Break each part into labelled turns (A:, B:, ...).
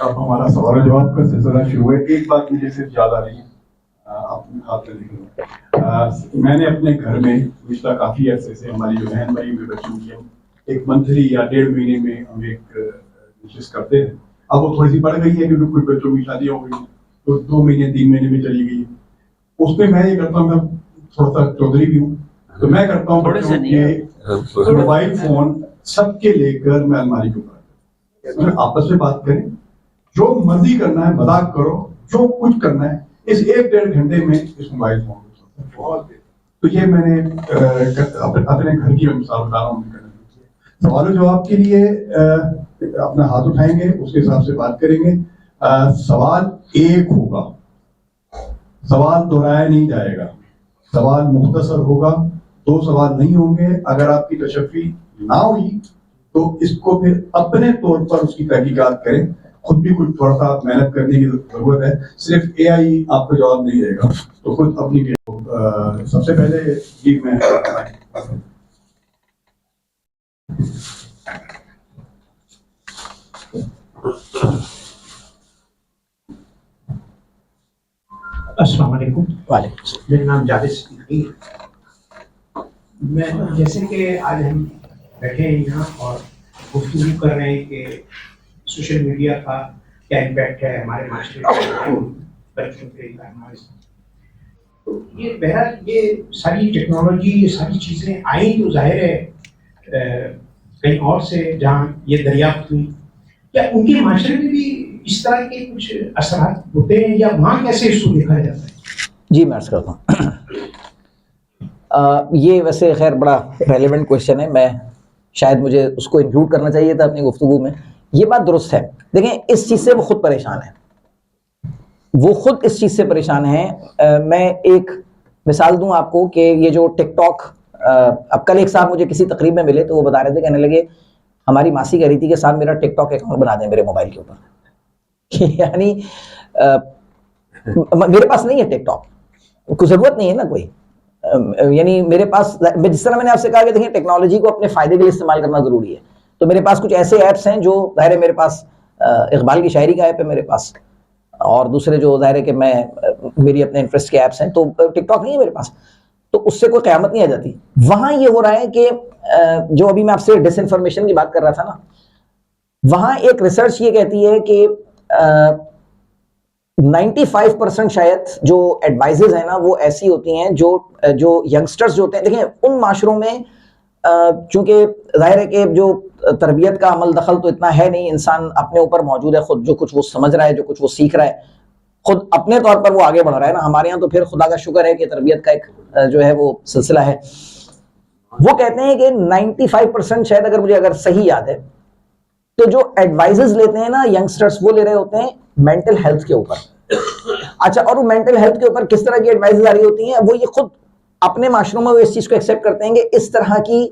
A: اب ہمارا سوال و جواب کا سلسلہ شروع ہے. ایک بات مجھے صرف یاد آ رہی ہے, آپ ہاتھ میں لکھ لو. میں نے اپنے گھر میں پچھلا کافی عرصے سے ہماری جو بہن بھائی ہوئے بچوں کی ہم ایک منتھلی یا 1.5 مہینے میں ہم ایک نشست کرتے ہیں. اب وہ تھوڑی سی بڑھ گئی ہے کیونکہ کچھ بچوں کی شادی ہو گئی, تو 2 مہینے 3 مہینے میں چلی گئی. اس میں میں یہ کرتا ہوں, میں تھوڑا سا چودھری بھی ہوں, تو میں کرتا ہوں بچوں کے موبائل فون سب کے لے کر میں الماری کے اوپر آپس میں بات کریں, جو مرضی کرنا ہے مذاق کرو, جو کچھ کرنا ہے اس 1-1.5 گھنٹے میں اس موبائل فون کو. تو یہ میں نے اپنے گھر کی مثال بتا رہا ہوں. سوال و جواب کے لیے اپنا ہاتھ اٹھائیں گے, اس کے حساب سے بات کریں گے. سوال ایک ہوگا, سوال دہرایا نہیں جائے گا, سوال مختصر ہوگا, 2 سوال نہیں ہوں گے. اگر آپ کی تشفی نہ ہوئی تو اس کو پھر اپنے طور پر اس کی تحقیقات کریں. خود بھی کچھ تھوڑا سا محنت کرنے کی ضرورت ہے, صرف اے آئی آپ کو جواب نہیں دے گا, تو خود اپنی. سب سے پہلے جی میں
B: السلام علیکم.
C: وعلیکم السلام.
B: میرا نام جاوید صدیقی ہے. میں جیسے کہ آج ہم بیٹھے ہیں یہاں اور گفتگو کر رہے ہیں کہ سوشل میڈیا کا کیا امپیکٹ ہے ہمارے معاشرے پر, بچوں پہ, ہمارے ساتھ. تو یہ بہرحال یہ ساری ٹیکنالوجی, یہ ساری چیزیں آئیں تو ظاہر ہے کہیں اور سے جہاں یہ دریافت ہوئی, کیا ان کے معاشرے میں بھی اس طرح کے کچھ اثرات ہوتے ہیں یا وہاں کیسے اس کو دیکھا جاتا ہے؟
C: جی میں عرض کرتا ہوں. یہ ویسے خیر بڑا ریلیونٹ کوشچن ہے, میں شاید مجھے اس کو انکلوڈ کرنا چاہیے تھا اپنی گفتگو میں. یہ بات درست ہے. دیکھیں اس چیز سے وہ خود پریشان ہیں, وہ خود اس چیز سے پریشان ہیں. میں ایک مثال دوں آپ کو کہ یہ جو ٹک ٹاک, اب کل ایک صاحب مجھے کسی تقریب میں ملے تو وہ بتا رہے تھے, کہنے لگے ہماری ماسی کہہ رہی تھی کہ صاحب میرا ٹک ٹاک اکاؤنٹ بنا دیں میرے موبائل کے اوپر. یعنی میرے پاس نہیں ہے ٹک ٹاک, کوئی ضرورت نہیں ہے نا کوئی. یعنی میرے پاس, جس طرح میں نے آپ سے کہا کہ دیکھیں ٹیکنالوجی کو اپنے فائدے کے لیے استعمال کرنا ضروری ہے, تو میرے پاس کچھ ایسے ایپس ہیں جو ظاہر ہے میرے پاس اقبال کی شاعری کا ایپ ہے میرے پاس, اور دوسرے جو ظاہر ہے کہ میں میری اپنے انٹرسٹ کے ایپس ہیں, تو ٹک ٹاک نہیں ہے میرے پاس, تو اس سے کوئی قیامت نہیں آ جاتی. وہاں یہ ہو رہا ہے کہ جو ابھی میں آپ سے ڈس انفارمیشن کی بات کر رہا تھا نا, وہاں ایک ریسرچ یہ کہتی ہے کہ 95% شاید جو ایڈوائزز ہیں نا وہ ایسی ہوتی ہیں جو ینگسٹرز جو ہوتے ہیں. دیکھیں ان معاشروں میں چونکہ ظاہر ہے کہ جو تربیت کا عمل دخل تو اتنا ہے نہیں, انسان اپنے اوپر موجود ہے, خود جو کچھ وہ سمجھ رہا ہے, جو کچھ وہ سیکھ رہا ہے, خود اپنے طور پر وہ آگے بڑھ رہا ہے نا. ہمارے یہاں تو پھر خدا کا شکر ہے کہ تربیت کا ایک جو ہے وہ سلسلہ ہے. وہ کہتے ہیں کہ 95% شاید اگر صحیح یاد ہے تو جو ایڈوائزز لیتے ہیں نا ینگسٹرز, وہ لے رہے ہوتے ہیں مینٹل ہیلتھ کے اوپر. اچھا, اور وہ مینٹل ہیلتھ کے اوپر کس طرح کی ایڈوائزز آ رہی ہوتی ہیں, وہ یہ خود اپنے معاشروں میں وہ اس چیز کو ایکسیپٹ کرتے ہیں کہ اس طرح کی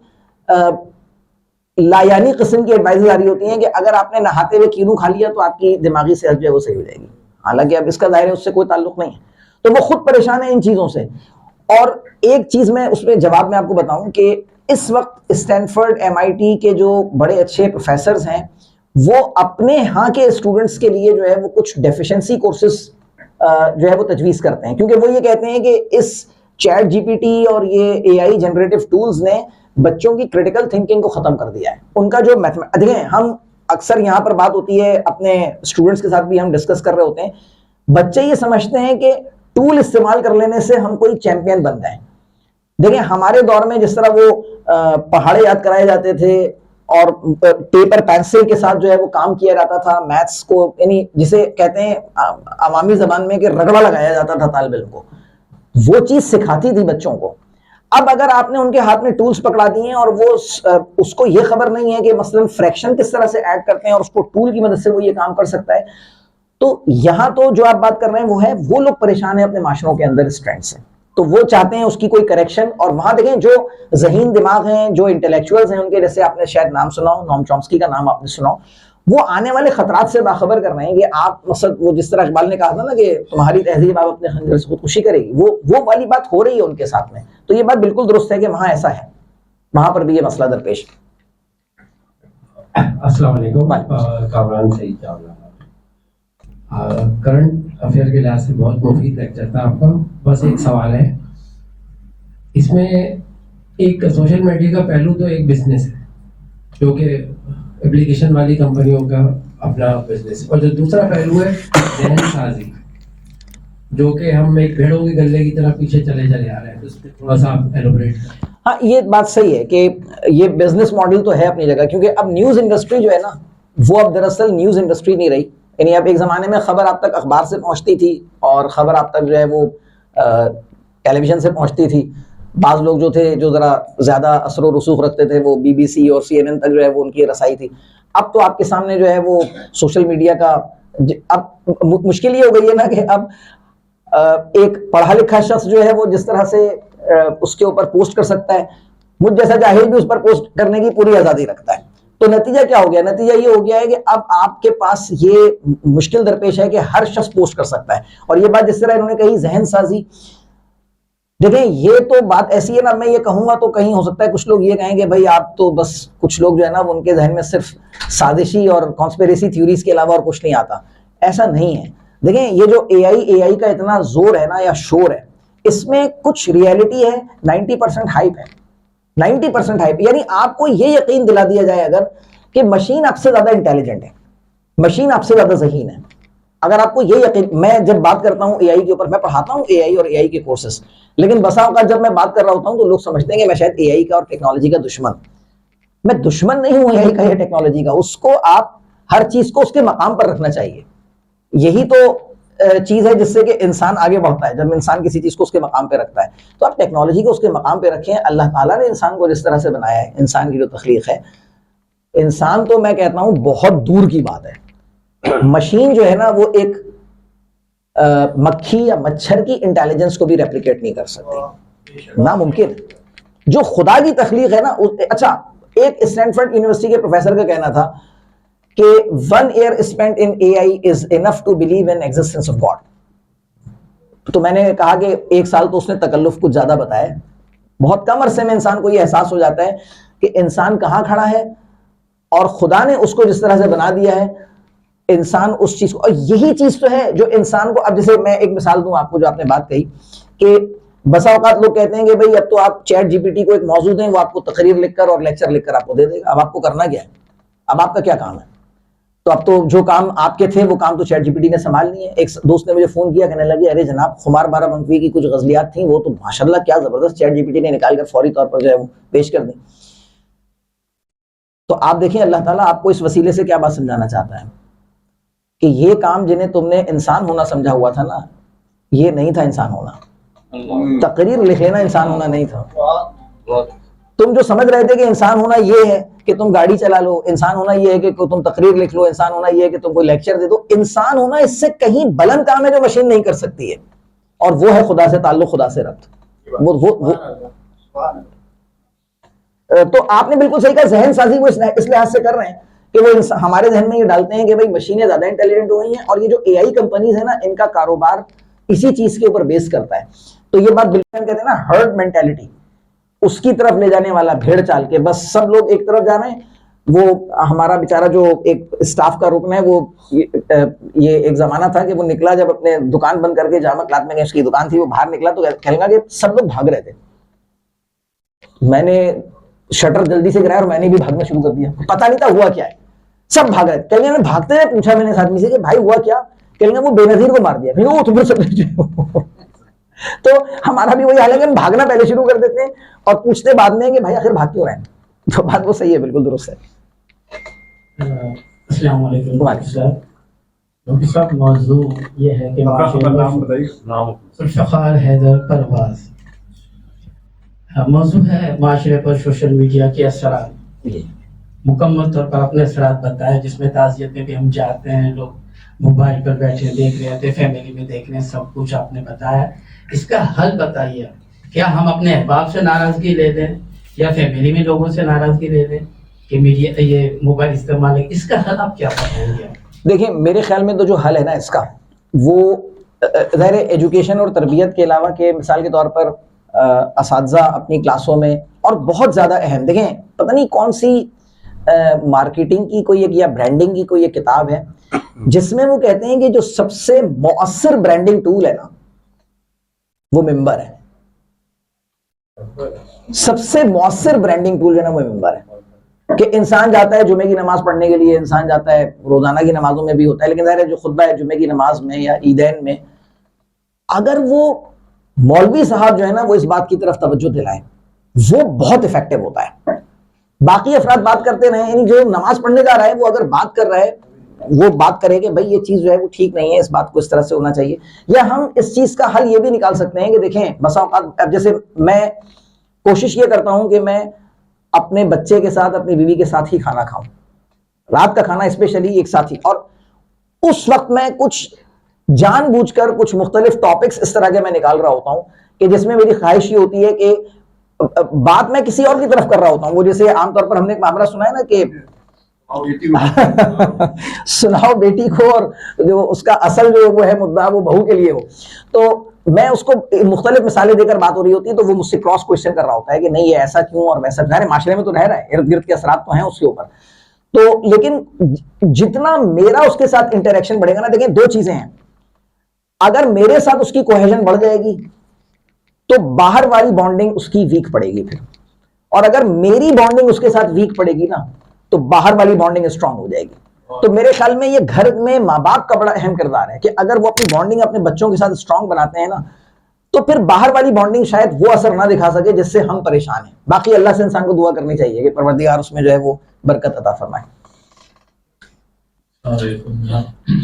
C: لایانی قسم کی ایڈوائزز آ رہی ہوتی ہیں کہ اگر آپ نے نہاتے ہوئے کینو کھا لیا تو آپ کی دماغی صحت جو ہے وہ صحیح ہو جائے گی. حالانکہ اب اس کا ظاہر ہے اس سے کوئی تعلق نہیں ہے. تو وہ خود پریشان ہے ان چیزوں سے. اور ایک چیز میں اس میں جواب میں آپ کو بتاؤں کہ اس وقت اسٹینفورڈ, MIT کے جو بڑے اچھے پروفیسرز ہیں وہ اپنے ہاں کے اسٹوڈنٹس کے لیے جو ہے وہ کچھ ڈیفیشنسی کورسز جو ہے وہ تجویز کرتے ہیں, کیونکہ وہ یہ کہتے ہیں کہ اس چیٹ جی پی ٹی اور یہ اے آئی جنریٹو ٹولز نے بچوں کی کریٹیکل تھنکنگ کو ختم کر دیا ہے. ان کا جو دیکھیں, ہم اکثر یہاں پر بات ہوتی ہے, اپنے اسٹوڈنٹس کے ساتھ بھی ہم ڈسکس کر رہے ہوتے ہیں, بچے یہ سمجھتے ہیں کہ ٹول استعمال کر لینے سے ہم کوئی چیمپئن بن جائیں. دیکھیں ہمارے دور میں جس طرح وہ پہاڑے یاد کرائے جاتے تھے اور پیپر پینسل کے ساتھ جو ہے وہ کام کیا جاتا تھا, میتھس کو یعنی جسے کہتے ہیں عوامی زبان میں کہ رگڑا لگایا جاتا تھا طالب علم کو, وہ چیز سکھاتی تھی بچوں کو. اب اگر آپ نے ان کے ہاتھ میں ٹولز پکڑا دیے ہیں اور وہ اس کو یہ خبر نہیں ہے کہ مثلا فریکشن کس طرح سے ایڈ کرتے ہیں اور اس کو ٹول کی مدد سے وہ یہ کام کر سکتا ہے, تو یہاں تو جو آپ بات کر رہے ہیں وہ ہے وہ لوگ پریشان ہیں اپنے معاشروں کے اندر اس ٹرینڈ سے, تو وہ چاہتے ہیں اس کی کوئی کریکشن. اور وہاں دیکھیں جو ذہین دماغ ہیں, جو انٹلیکچوئلز ہیں ان کے, جیسے آپ نے شاید نام سنا ہو, نوم چومسکی کا نام آپ نے سنا ہو, وہ آنے والے خطرات سے باخبر کر رہے ہیں کہ آپ مثلا وہ جس طرح اقبال نے کہا تھا نا کہ تمہاری تہذیب آپ اپنے خنجر سے خودکشی کرے گی, وہ والی بات ہو رہی ہے ان کے ساتھ میں. تو یہ بات بالکل درست ہے کہ وہاں ایسا ہے, وہاں پر بھی یہ مسئلہ درپیش.
D: السلام علیکم. کامران سعید چاولہ. کرنٹ افیئر کے لحاظ سے بہت مفید لیکچر تھا آپ کا. بس ایک سوال ہے, اس میں ایک سوشل میڈیا کا پہلو تو ایک بزنس ہے جو کہ اپلیکیشن والی کمپنیوں کا اپنا بزنس, اور جو دوسرا پہلو ہے ذہن سازی, جو کہ ہم ایک بھیڑوں کے گلے کی طرح پیچھے چلے آ رہے ہیں. اس پہ تھوڑا سا آپ ایلوبریٹ کریں.
C: ہاں یہ بات صحیح ہے کہ یہ بزنس ماڈل تو ہے اپنی جگہ, کیونکہ اب نیوز انڈسٹری جو ہے نا وہ اب دراصل نیوز انڈسٹری نہیں رہی. یعنی اب ایک زمانے میں خبر آپ تک اخبار سے پہنچتی تھی اور خبر آپ تک جو ہے وہ ٹیلی ویژن سے پہنچتی تھی. بعض لوگ جو تھے جو ذرا زیادہ اثر و رسوخ رکھتے تھے وہ بی بی سی اور سی این این تک جو ہے وہ ان کی رسائی تھی. اب تو آپ کے سامنے جو ہے وہ سوشل میڈیا کا اب مشکل یہ ہو گئی ہے نا کہ اب ایک پڑھا لکھا شخص جو ہے وہ جس طرح سے اس کے اوپر پوسٹ کر سکتا ہے, مجھ جیسا جاہل بھی اس پر پوسٹ کرنے کی پوری آزادی رکھتا ہے. تو نتیجہ کیا ہو گیا؟ نتیجہ یہ ہو گیا ہے کہ اب آپ کے پاس یہ مشکل درپیش ہے کہ ہر شخص پوسٹ کر سکتا ہے. اور یہ بات جس طرح انہوں نے کہی ذہن سازی, دیکھیں یہ تو بات ایسی ہے نا, میں یہ کہوں گا تو کہیں ہو سکتا ہے کچھ لوگ یہ کہیں کہ بھائی آپ تو بس, کچھ لوگ جو ہے نا ان کے ذہن میں صرف سازشی اور کانسپیریسی تھیوریز کے علاوہ اور کچھ نہیں آتا. ایسا نہیں ہے. دیکھیں یہ جو اے آئی کا اتنا زور ہے نا یا شور ہے, اس میں کچھ ریئلٹی ہے, 90% ہائپ ہے. 90% ہائپ یعنی آپ کو یہ یقین دلا دیا جائے اگر کہ مشین آپ سے زیادہ انٹیلیجنٹ ہے, مشین آپ سے زیادہ ذہین ہے. اگر آپ کو یہ یقین, میں جب بات کرتا ہوں اے آئی کے اوپر, میں پڑھاتا ہوں اے آئی اور اے آئی کے کورسز, لیکن بسا اوقات جب میں بات کر رہا ہوتا ہوں تو لوگ سمجھتے ہیں کہ میں شاید اے آئی کا اور ٹیکنالوجی کا دشمن. میں دشمن نہیں ہوں اے آئی کا یا ٹیکنالوجی کا. اس کو آپ ہر چیز کو اس کے مقام پر رکھنا چاہیے. یہی تو چیز ہے جس سے کہ انسان آگے بڑھتا ہے, جب انسان کسی چیز کو اس کے مقام پہ رکھتا ہے. تو آپ ٹیکنالوجی کو اس کے مقام پہ رکھیں. اللہ تعالیٰ نے انسان کو جس طرح سے بنایا ہے, انسان کی جو تخلیق ہے, انسان تو میں کہتا ہوں بہت دور کی بات ہے. مشین جو ہے نا وہ ایک مکھی یا مچھر کی انٹیلیجنس کو بھی ریپلیکیٹ نہیں کر سکتی, ناممکن. جو خدا کی تخلیق ہے نا, اچھا ایک اسٹینفورڈ یونیورسٹی کے پروفیسر کا کہنا تھا کہ 1 year spent in AI is enough to believe in existence of God. تو میں نے کہا کہ 1 سال تو اس نے تکلف کچھ زیادہ بتایا. بہت کم عرصے میں انسان کو یہ احساس ہو جاتا ہے کہ انسان کہاں کھڑا ہے اور خدا نے اس کو جس طرح سے بنا دیا ہے, انسان اس چیز کو, اور یہی چیز تو ہے جو انسان کو, اب جیسے میں ایک مثال دوں آپ کو, جو آپ نے بات کہی کہ بسا اوقات لوگ کہتے ہیں کہ بھئی اب تو آپ چیٹ جی پی ٹی کو ایک موضوع دیں, وہ آپ کو تقریر لکھ کر اور لیکچر لکھ کر آپ کو دے دے گا. اب آپ کو کرنا کیا ہے؟ اب آپ کا کیا کام ہے؟ تو اب تو جو کام آپ کے تھے وہ کام تو چیٹ جی پی ٹی نے سنبھال لیے. ایک دوست نے مجھے فون کیا, کہنے لگے ارے جناب خمار بارہ بنکوی کی کچھ غزلیات تھیں, وہ تو ماشاءاللہ کیا زبردست چیٹ جی پی ٹی نے نکال کر فوری طور پر جو ہے وہ پیش کر دیں. تو آپ دیکھیں اللہ تعالیٰ آپ کو اس وسیلے سے کیا بات سمجھانا چاہتا ہے کہ یہ کام جنہیں تم نے انسان ہونا سمجھا ہوا تھا نا, یہ نہیں تھا انسان ہونا. تقریر لکھ لینا انسان ہونا نہیں تھا. تم جو سمجھ رہے تھے کہ انسان ہونا یہ ہے کہ تم گاڑی چلا لو, انسان ہونا یہ ہے کہ تم تقریر لکھ لو, انسان ہونا یہ ہے کہ تم کوئی لیکچر دے دو, انسان ہونا اس سے کہیں بلند کام ہے جو مشین نہیں کر سکتی ہے, اور وہ ہے خدا سے تعلق, خدا سے ربط. تو آپ نے بالکل صحیح کہا, ذہن سازی وہ اس لحاظ سے کر رہے ہیں کہ وہ ہمارے ذہن میں یہ ڈالتے ہیں کہ بھائی مشینیں زیادہ انٹیلیجنٹ ہو گئی ہیں, اور یہ جو اے آئی کمپنیز ہیں نا ان کا کاروبار اسی چیز کے اوپر بیس کرتا ہے. تو یہ بات بالکل کہتے ہیں نا ہرڈ مینٹیلٹی, اس کی طرف لے جانے والا, بھیڑ چال کے, بس سب لوگ ایک طرف جا رہے ہیں. وہ ہمارا بیچارہ جو ایک اسٹاف کا رکن ہے, وہ یہ ایک زمانہ تھا کہ وہ نکلا جب اپنے دکان بند کر کے, جامع کلاتھ میں اس کی دکان تھی, وہ باہر نکلا تو کہنے لگا کہ سب لوگ بھاگ رہے تھے. میں نے شٹر جلدی سے گرایا اور میں نے بھی بھاگنا شروع کر دیا, پتہ نہیں تھا ہوا کیا ہے, سب بھاگ رہے تھے. کہنے لگا بھاگتے ہوئے پوچھا میں نے اس آدمی سے کہ بھائی ہوا کیا؟ کہنے لگا وہ بے نظیر کو مار دیا. پھر وہ تمہیں سب تو ہمارا بھی وہی حال ہے کہ ہم بھاگنا پہلے شروع کر دیتے ہیں اور پوچھتے بعد میں کہ بھائی آخر بھاگ کیوں رہے ہیں. تو بات وہ صحیح ہے, بالکل درست ہے.
E: السلام علیکم. ڈاکٹر صاحب موضوع یہ ہے کہ ذوالفقار حیدر پرواز, موضوع ہے معاشرے پر سوشل میڈیا کے اثرات. مکمل طور پر اپنے اثرات بتائے, جس میں تعزیت میں بھی ہم جاتے ہیں, لوگ موبائل پر بیٹھے دیکھ رہے تھے, فیملی میں دیکھ رہے ہیں, سب کچھ آپ نے بتایا. اس کا حل بتائیے, کیا ہم اپنے احباب سے ناراضگی لے لیں یا فیملی میں لوگوں سے ناراضگی لے لیں کہ میڈیا یہ موبائل استعمال ہے؟ اس کا حل آپ کیا بتائیں گے؟
C: دیکھیں میرے خیال میں تو جو حل ہے نا اس کا, وہ ظاہر ایجوکیشن اور تربیت کے علاوہ کہ مثال کے طور پر اساتذہ اپنی کلاسوں میں, اور بہت زیادہ اہم, دیکھیں پتہ نہیں کون سی مارکیٹنگ کی کوئی ایک یا برانڈنگ کی کوئی ایک کتاب ہے جس میں وہ کہتے ہیں کہ جو سب سے مؤثر برانڈنگ ٹول ہے نا وہ ممبر ہے. سب سے مؤثر برانڈنگ ٹول جو ہے نا وہ ممبر ہے. کہ انسان جاتا ہے جمعے کی نماز پڑھنے کے لیے, انسان جاتا ہے روزانہ کی نمازوں میں بھی ہوتا ہے, لیکن ظاہر ہے جو خطبہ ہے جمعے کی نماز میں یا عیدین میں, اگر وہ مولوی صاحب جو ہے نا وہ اس بات کی طرف توجہ دلائیں وہ بہت افیکٹو ہوتا ہے. باقی افراد بات کرتے رہے, یعنی جو نماز پڑھنے جا رہا ہے وہ اگر بات کر رہا ہے وہ بات کرے کہ بھائی یہ چیز جو ہے وہ ٹھیک نہیں ہے, اس بات کو اس طرح سے ہونا چاہیے. یا ہم اس چیز کا حل یہ بھی نکال سکتے ہیں کہ دیکھیں بسا اوقات اب جیسے میں کوشش یہ کرتا ہوں کہ میں اپنے بچے کے ساتھ اپنی بیوی کے ساتھ ہی کھانا کھاؤں, رات کا کھانا اسپیشلی ایک ساتھ ہی, اور اس وقت میں کچھ جان بوجھ کر کچھ مختلف ٹاپکس اس طرح کے میں نکال رہا ہوتا ہوں کہ جس میں میری خواہش یہ ہوتی ہے کہ بات میں کسی اور کی طرف کر رہا ہوتا ہوں. وہ جیسے عام طور پر ہم نے ایک معاملہ سنا ہے نا کہ سناؤ بیٹی کو, اور جو اس کا اصل جو وہ ہے مدعا وہ بہو کے لیے ہو. تو میں اس کو مختلف مثالیں دے کر بات ہو رہی ہوتی ہے تو وہ مجھ سے کراس کوشچن کر رہا ہوتا ہے کہ نہیں یہ ایسا کیوں اور ویسا, ظاہر ہے معاشرے میں تو رہ رہا ہے, ارد گرد کے اثرات تو ہیں اس کے اوپر. تو لیکن جتنا میرا اس کے ساتھ انٹریکشن بڑھے گا نا, دیکھیں دو چیزیں ہیں, اگر میرے ساتھ اس کی کوہیژن بڑھ جائے گی تو باہر والی بانڈنگ اس کی ویک پڑے گی پھر, اور اگر میری بانڈنگ اس کے ساتھ ویک پڑے گی نا تو باہر والی بانڈنگ اسٹرانگ ہو جائے گی. تو میرے خیال میں یہ گھر میں ماں باپ کا بڑا اہم کردار ہے کہ اگر وہ اپنی بانڈنگ اپنے بچوں کے ساتھ اسٹرانگ بناتے ہیں نا تو پھر باہر والی بانڈنگ شاید وہ اثر نہ دکھا سکے جس سے ہم پریشان ہیں. باقی اللہ سے انسان کو دعا کرنی چاہیے کہ پروردگار اس میں جو ہے وہ برکت عطا فرمائے.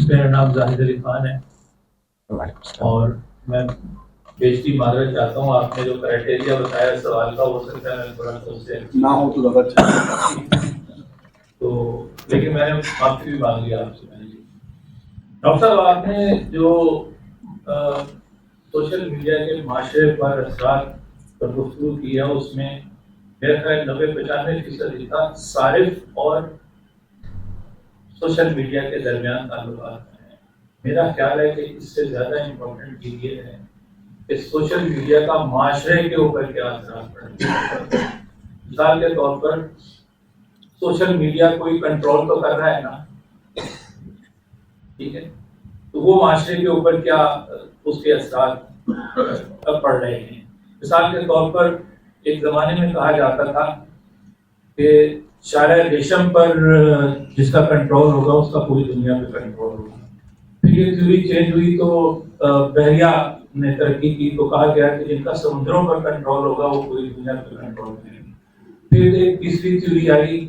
F: میرا نام زاہد علی خان ہے اور میں بیشتی معذرت چاہتا ہوں, آپ نے جو کرائٹیریا بتایا سوال کا ہو سکتا ہے میں تھوڑا سا اس سے
A: نہ ہو تو زیادہ اچھا.
F: تو لیکن میں نے معافی بھی مانگ لیا آپ سے. ڈاکٹر صاحب آپ نے جو سوشل میڈیا کے معاشرے پر اثرات پر گفتگو کی ہے اس میں میرا خیال 90-95% حصہ صارف اور سوشل میڈیا کے درمیان تعلقات ہیں. میرا خیال ہے کہ اس سے زیادہ امپورٹنٹ چیز یہ ہے کہ سوشل میڈیا کا معاشرے کے اوپر کیا اثرات پڑتے ہیں. مثال کے طور پر سوشل میڈیا کوئی کنٹرول تو کر رہا ہے نا, ٹھیک ہے, تو وہ معاشرے کے اوپر کیا اس کے اثرات پڑ رہے ہیں. مثال کے طور پر ایک زمانے میں کہا جاتا تھا کہ شارع ریشم پر جس کا کنٹرول ہوگا اس کا پوری دنیا پہ کنٹرول ہوگا. پھر یہ تھیوری چینج ہوئی تو بحریہ نے ترقی کی تو کہا گیا کہ جن کا سمندروں پر کنٹرول ہوگا وہ پوری دنیا پہ کنٹرول کریں گے. پھر ایک تیسری تھیوری آئی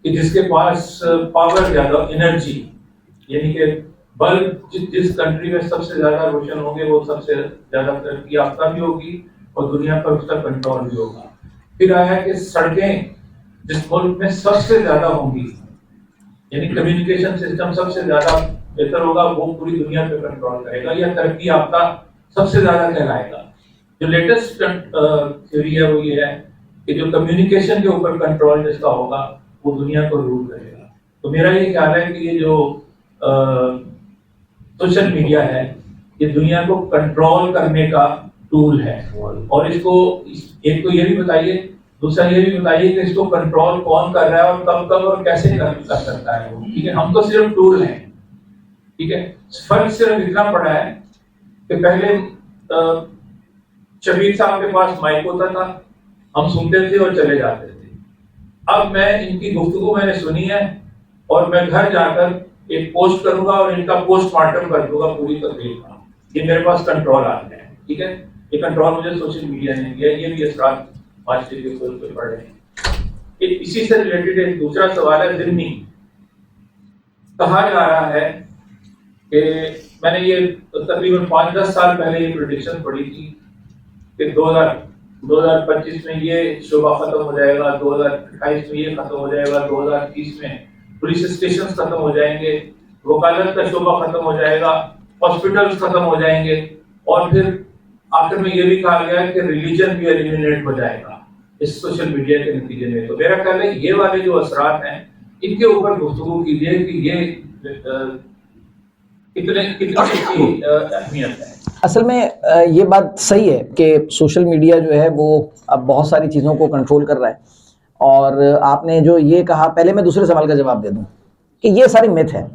F: کہ جس کے پاس پاور زیادہ, انرجی, یعنی کہ بلب جس کنٹری میں سب سے زیادہ روشن ہوں گے وہ سب سے زیادہ ترقی یافتہ بھی ہوگی اور دنیا پر اس کا کنٹرول بھی ہوگا. پھر آیا کہ سڑکیں جس ملک میں سب سے زیادہ ہوں گی, یعنی کمیونیکیشن سسٹم سب سے زیادہ بہتر ہوگا, وہ پوری دنیا پہ کنٹرول کرے گا یا ترقی یافتہ سب سے زیادہ کہلائے گا. جو لیٹسٹ تھیوری ہے وہ یہ ہے کہ جو کمیونیکیشن کے اوپر کنٹرول جس کا ہوگا وہ دنیا کو رول کرے گا. تو میرا یہ خیال ہے کہ یہ جو سوشل میڈیا ہے یہ دنیا کو کنٹرول کرنے کا ٹول ہے, اور اس کو ایک تو یہ بھی بتائیے, دوسرا یہ بھی بتائیے کہ اس کو کنٹرول کون کر رہا ہے اور کب کب اور کیسے کر سکتا ہے وہ. ٹھیک ہے, ہم تو صرف ٹول ہیں. ٹھیک ہے, فرق صرف اتنا پڑا ہے کہ پہلے شبیر صاحب کے پاس مائک ہوتا تھا, ہم سنتے تھے اور چلے جاتے تھے. اب میں ان کی گفتگو میں نے سنی ہے اور میں گھر جا کر ایک پوسٹ کروں گا اور ان کا پوسٹ مارٹم کر دوں گا پوری تقریر کا. یہ میرے پاس کنٹرول آ گیا ہے. ٹھیک ہے, یہ کنٹرول مجھے سوشل میڈیا نے دیا, یہ بھی اثرات معاشرے کے طور پہ پڑ رہے ہیں. اسی سے ریلیٹڈ ایک دوسرا سوال ہے ضمنی. کہا جا رہا ہے کہ میں نے یہ تقریباً 5-10 سال پہلے یہ پریڈکشن پڑھی تھی کہ 2025 میں یہ شعبہ ختم ہو جائے گا, 2028 میں یہ ختم ہو جائے گا, 2030 میں پولیس اسٹیشن ختم ہو جائیں گے, وکالت کا شعبہ ختم ہو جائے گا, ہاسپٹلس ختم ہو جائیں گے, اور پھر آخر میں یہ بھی کہا گیا کہ ریلیجن بھی ایلیمینیٹ ہو جائے گا اس سوشل میڈیا کے نتیجے میں. تو میرا خیال ہے یہ والے جو اثرات ہیں ان کے اوپر گفتگو کیجیے کہ یہ کتنی اہمیت ہے.
C: اصل میں یہ بات صحیح ہے کہ سوشل میڈیا جو ہے وہ اب بہت ساری چیزوں کو کنٹرول کر رہا ہے, اور آپ نے جو یہ کہا، پہلے میں دوسرے سوال کا جواب دے دوں کہ یہ ساری مت ہے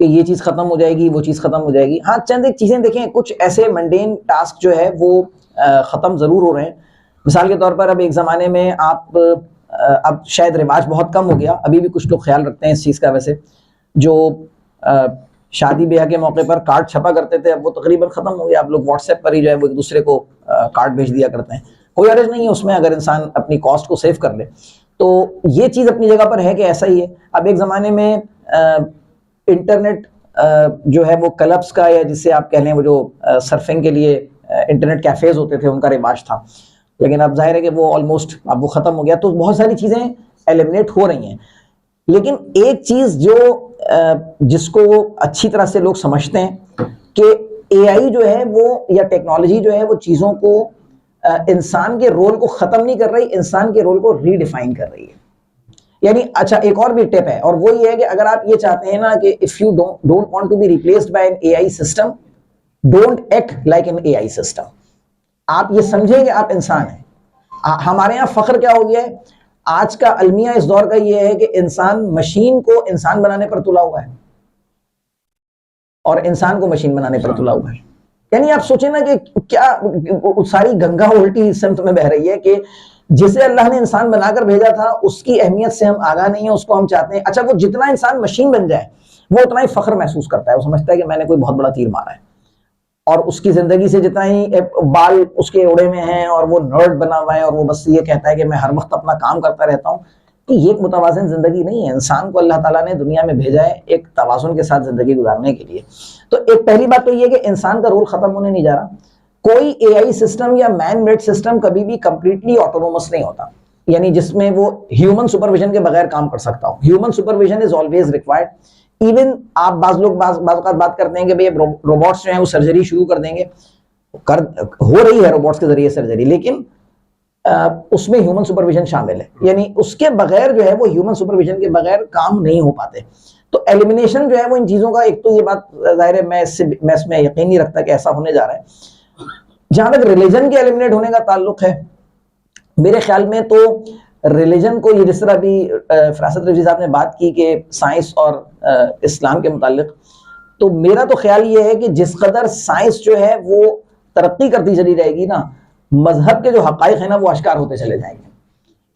C: کہ یہ چیز ختم ہو جائے گی، وہ چیز ختم ہو جائے گی. ہاں چند ایک چیزیں دیکھیں، کچھ ایسے منڈین ٹاسک جو ہے وہ ختم ضرور ہو رہے ہیں. مثال کے طور پر اب ایک زمانے میں آپ اب شاید رواج بہت کم ہو گیا، ابھی بھی کچھ لوگ خیال رکھتے ہیں اس چیز کا، ویسے جو شادی بیاہ کے موقع پر کارڈ چھپا کرتے تھے اب وہ تقریباً ختم ہو گیا. اب لوگ واٹس ایپ پر ہی جو ہے وہ ایک دوسرے کو کارڈ بھیج دیا کرتے ہیں. کوئی حرج نہیں ہے اس میں اگر انسان اپنی کاسٹ کو سیو کر لے. تو یہ چیز اپنی جگہ پر ہے کہ ایسا ہی ہے. اب ایک زمانے میں انٹرنیٹ جو ہے وہ کلبس کا، یا جسے آپ کہہ لیں وہ جو سرفنگ کے لیے انٹرنیٹ کیفیز ہوتے تھے، ان کا رواج تھا، لیکن اب ظاہر ہے کہ وہ آلموسٹ اب وہ ختم ہو گیا. تو بہت ساری چیزیں ایلیمنیٹ ہو رہی ہیں. لیکن ایک چیز جو جس کو اچھی طرح سے لوگ سمجھتے ہیں کہ اے آئی جو ہے وہ، یا ٹیکنالوجی جو ہے وہ چیزوں کو، انسان کے رول کو ختم نہیں کر رہی، انسان کے رول کو ری ڈیفائن کر رہی ہے. یعنی اچھا ایک اور بھی ٹپ ہے، اور وہ یہ ہے کہ اگر آپ یہ چاہتے ہیں نا کہ if you don't want to be replaced by an A I system, don't act like an A I system. آپ یہ سمجھیں کہ آپ انسان ہیں. ہمارے یہاں فخر کیا ہو گیا ہے آج کا المیہ اس دور کا، یہ ہے کہ انسان مشین کو انسان بنانے پر تلا ہوا ہے اور انسان کو مشین بنانے پر تلا ہوا ہے. یعنی آپ سوچیں نا کہ کیا ساری گنگا الٹی سمت میں بہ رہی ہے کہ جسے اللہ نے انسان بنا کر بھیجا تھا اس کی اہمیت سے ہم آگاہ نہیں ہیں، اس کو ہم چاہتے ہیں. اچھا وہ جتنا انسان مشین بن جائے وہ اتنا ہی فخر محسوس کرتا ہے، وہ سمجھتا ہے کہ میں نے کوئی بہت بڑا تیر مارا ہے، اور اس کی زندگی سے جتنا ہی بال اس کے اوڑے میں ہیں اور وہ نرڈ بنا ہوا ہے اور وہ بس یہ کہتا ہے کہ میں ہر وقت اپنا کام کرتا رہتا ہوں. کہ یہ ایک متوازن زندگی نہیں ہے. انسان کو اللہ تعالیٰ نے دنیا میں بھیجا ہے ایک توازن کے ساتھ زندگی گزارنے کے لیے. تو ایک پہلی بات تو یہ کہ انسان کا رول ختم ہونے نہیں جا رہا. کوئی اے آئی سسٹم یا مین میڈ سسٹم کبھی بھی کمپلیٹلی آٹونومس نہیں ہوتا، یعنی جس میں وہ ہیومن سپرویژن کے بغیر کام کر سکتا ہو. Human supervision is always required. Even آپ بعض لوگ بعض اوقات بات کرتے ہیں کہ بھئی روبوٹس جو ہیں وہ سرجری شروع کر دیں گے، ہو رہی ہے روبوٹس کے ذریعے سرجری، لیکن اس میں ہیومن سپرویژن شامل ہے. یعنی اس کے بغیر جو ہے وہ ہیومن سپرویژن کے بغیر کام نہیں ہو پاتے. تو ایلیمینیشن جو ہے وہ ان چیزوں کا، ایک تو یہ بات ظاہر ہے میں اس میں یقین نہیں رکھتا کہ ایسا ہونے جا رہا ہے. جہاں تک ریلیجن کے ایلیمینیٹ ہونے کا تعلق ہے، میرے خیال میں تو ریلیجن کو، یہ جس طرح بھی فراست رضوی صاحب نے بات کی کہ سائنس اور اسلام کے متعلق، تو میرا تو خیال یہ ہے کہ جس قدر سائنس جو ہے وہ ترقی کرتی چلی جائے گی نا، مذہب کے جو حقائق ہیں نا وہ اشکار ہوتے چلے جائیں گے.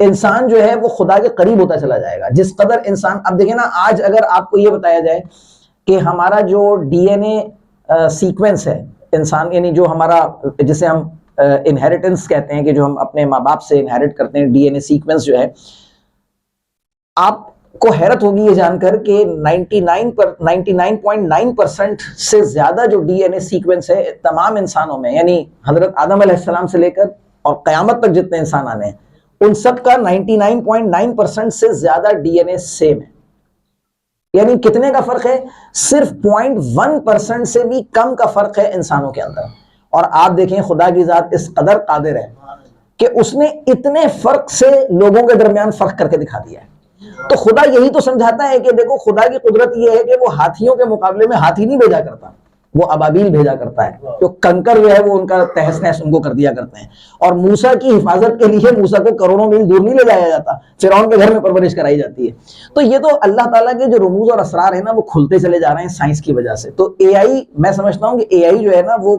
C: انسان جو ہے وہ خدا کے قریب ہوتا چلا جائے گا. جس قدر انسان، اب دیکھیں نا، آج اگر آپ کو یہ بتایا جائے کہ ہمارا جو ڈی این اے سیکوینس ہے انسان، یعنی جو ہمارا، جسے ہم انہیریٹنس کہتے ہیں، کہ جو ہم اپنے ماں باپ سے انہیریٹ کرتے ہیں، ڈی این اے سیکوینس جو ہے، آپ کو حیرت ہوگی یہ جان کر کہ 99.9% سے زیادہ جو ڈی این اے سیکوینس ہے تمام انسانوں میں، یعنی حضرت آدم علیہ السلام سے لے کر اور قیامت تک جتنے انسان آنے ہیں ان سب کا 99.9% سے زیادہ ڈی این اے سیم ہے. یعنی کتنے کا فرق ہے؟ صرف 0.1% سے بھی کم کا فرق ہے انسانوں کے اندر. اور آپ دیکھیں خدا کی ذات اس قدر قادر ہے کہ اس نے اتنے فرق سے لوگوں کے درمیان فرق کر کے دکھا دیا ہے. تو خدا یہی تو سمجھاتا ہے کہ دیکھو خدا کی قدرت یہ ہے کہ وہ ہاتھیوں کے مقابلے میں ہاتھی نہیں بھیجا کرتا، وہ ابابیل بھیجا کرتا ہے. جو کنکر جو ہے وہ ان کا تہس نہس ان کو کر دیا کرتے ہیں. اور موسیٰ کی حفاظت کے لیے موسیٰ کو کروڑوں میل دور نہیں لے جایا جاتا، فرعون کے گھر میں پرورش کرائی جاتی ہے. تو یہ تو اللہ تعالیٰ کے جو رموز اور اسرار ہیں نا وہ کھلتے چلے جا رہے ہیں سائنس کی وجہ سے. تو اے آئی، میں سمجھتا ہوں کہ اے آئی جو ہے نا وہ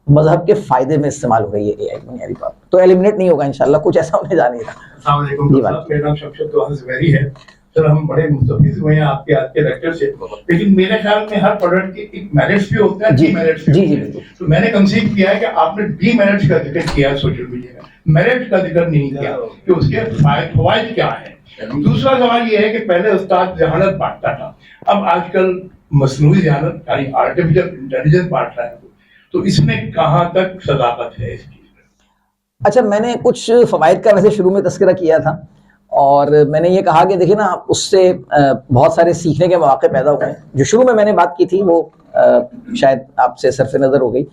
C: مذہب کے فائدے میں استعمال ہو رہی ہے. اے آئی بنیادی بات تو ایلیمنیٹ نہیں ہوگا انشاءاللہ، کچھ ایسا ہونے جا نہیں رہا.
B: السلام علیکم. میرا نام شمشد دوحہ زبیری ہے. سر ہم بڑے مستفید ہوئے ہیں آپ کے آج کے لیکچر سے، لیکن میرے خیال میں ہر پروڈکٹ کے ایک میرٹس بھی ہوتے ہیں، ڈی میرٹس بھی ہوتے ہیں. تو میں نے کنسیو کیا ہے کہ آپ نے ڈی میرٹس کا ذکر کیا ہے سوشل میڈیا میں، میرٹ کا ذکر نہیں کیا کہ اس کے فوائد کیا ہیں. دوسرا سوال یہ ہے کہ پہلے استاد ذہانت بانٹتا تھا، اب آج کل مصنوعی ذہانت یعنی آرٹیفیشل انٹیلیجنس بانٹ رہا ہے. تو اس میں کہاں تک صداقت ہے اس کی؟
C: اچھا میں نے کچھ فوائد کا ویسے شروع میں تذکرہ کیا تھا، اور میں نے یہ کہا کہ دیکھیں نا اس سے بہت سارے سیکھنے کے مواقع پیدا ہوئے ہیں. جو شروع میں نے بات کی تھی وہ شاید آپ سے صرف نظر ہو گئی،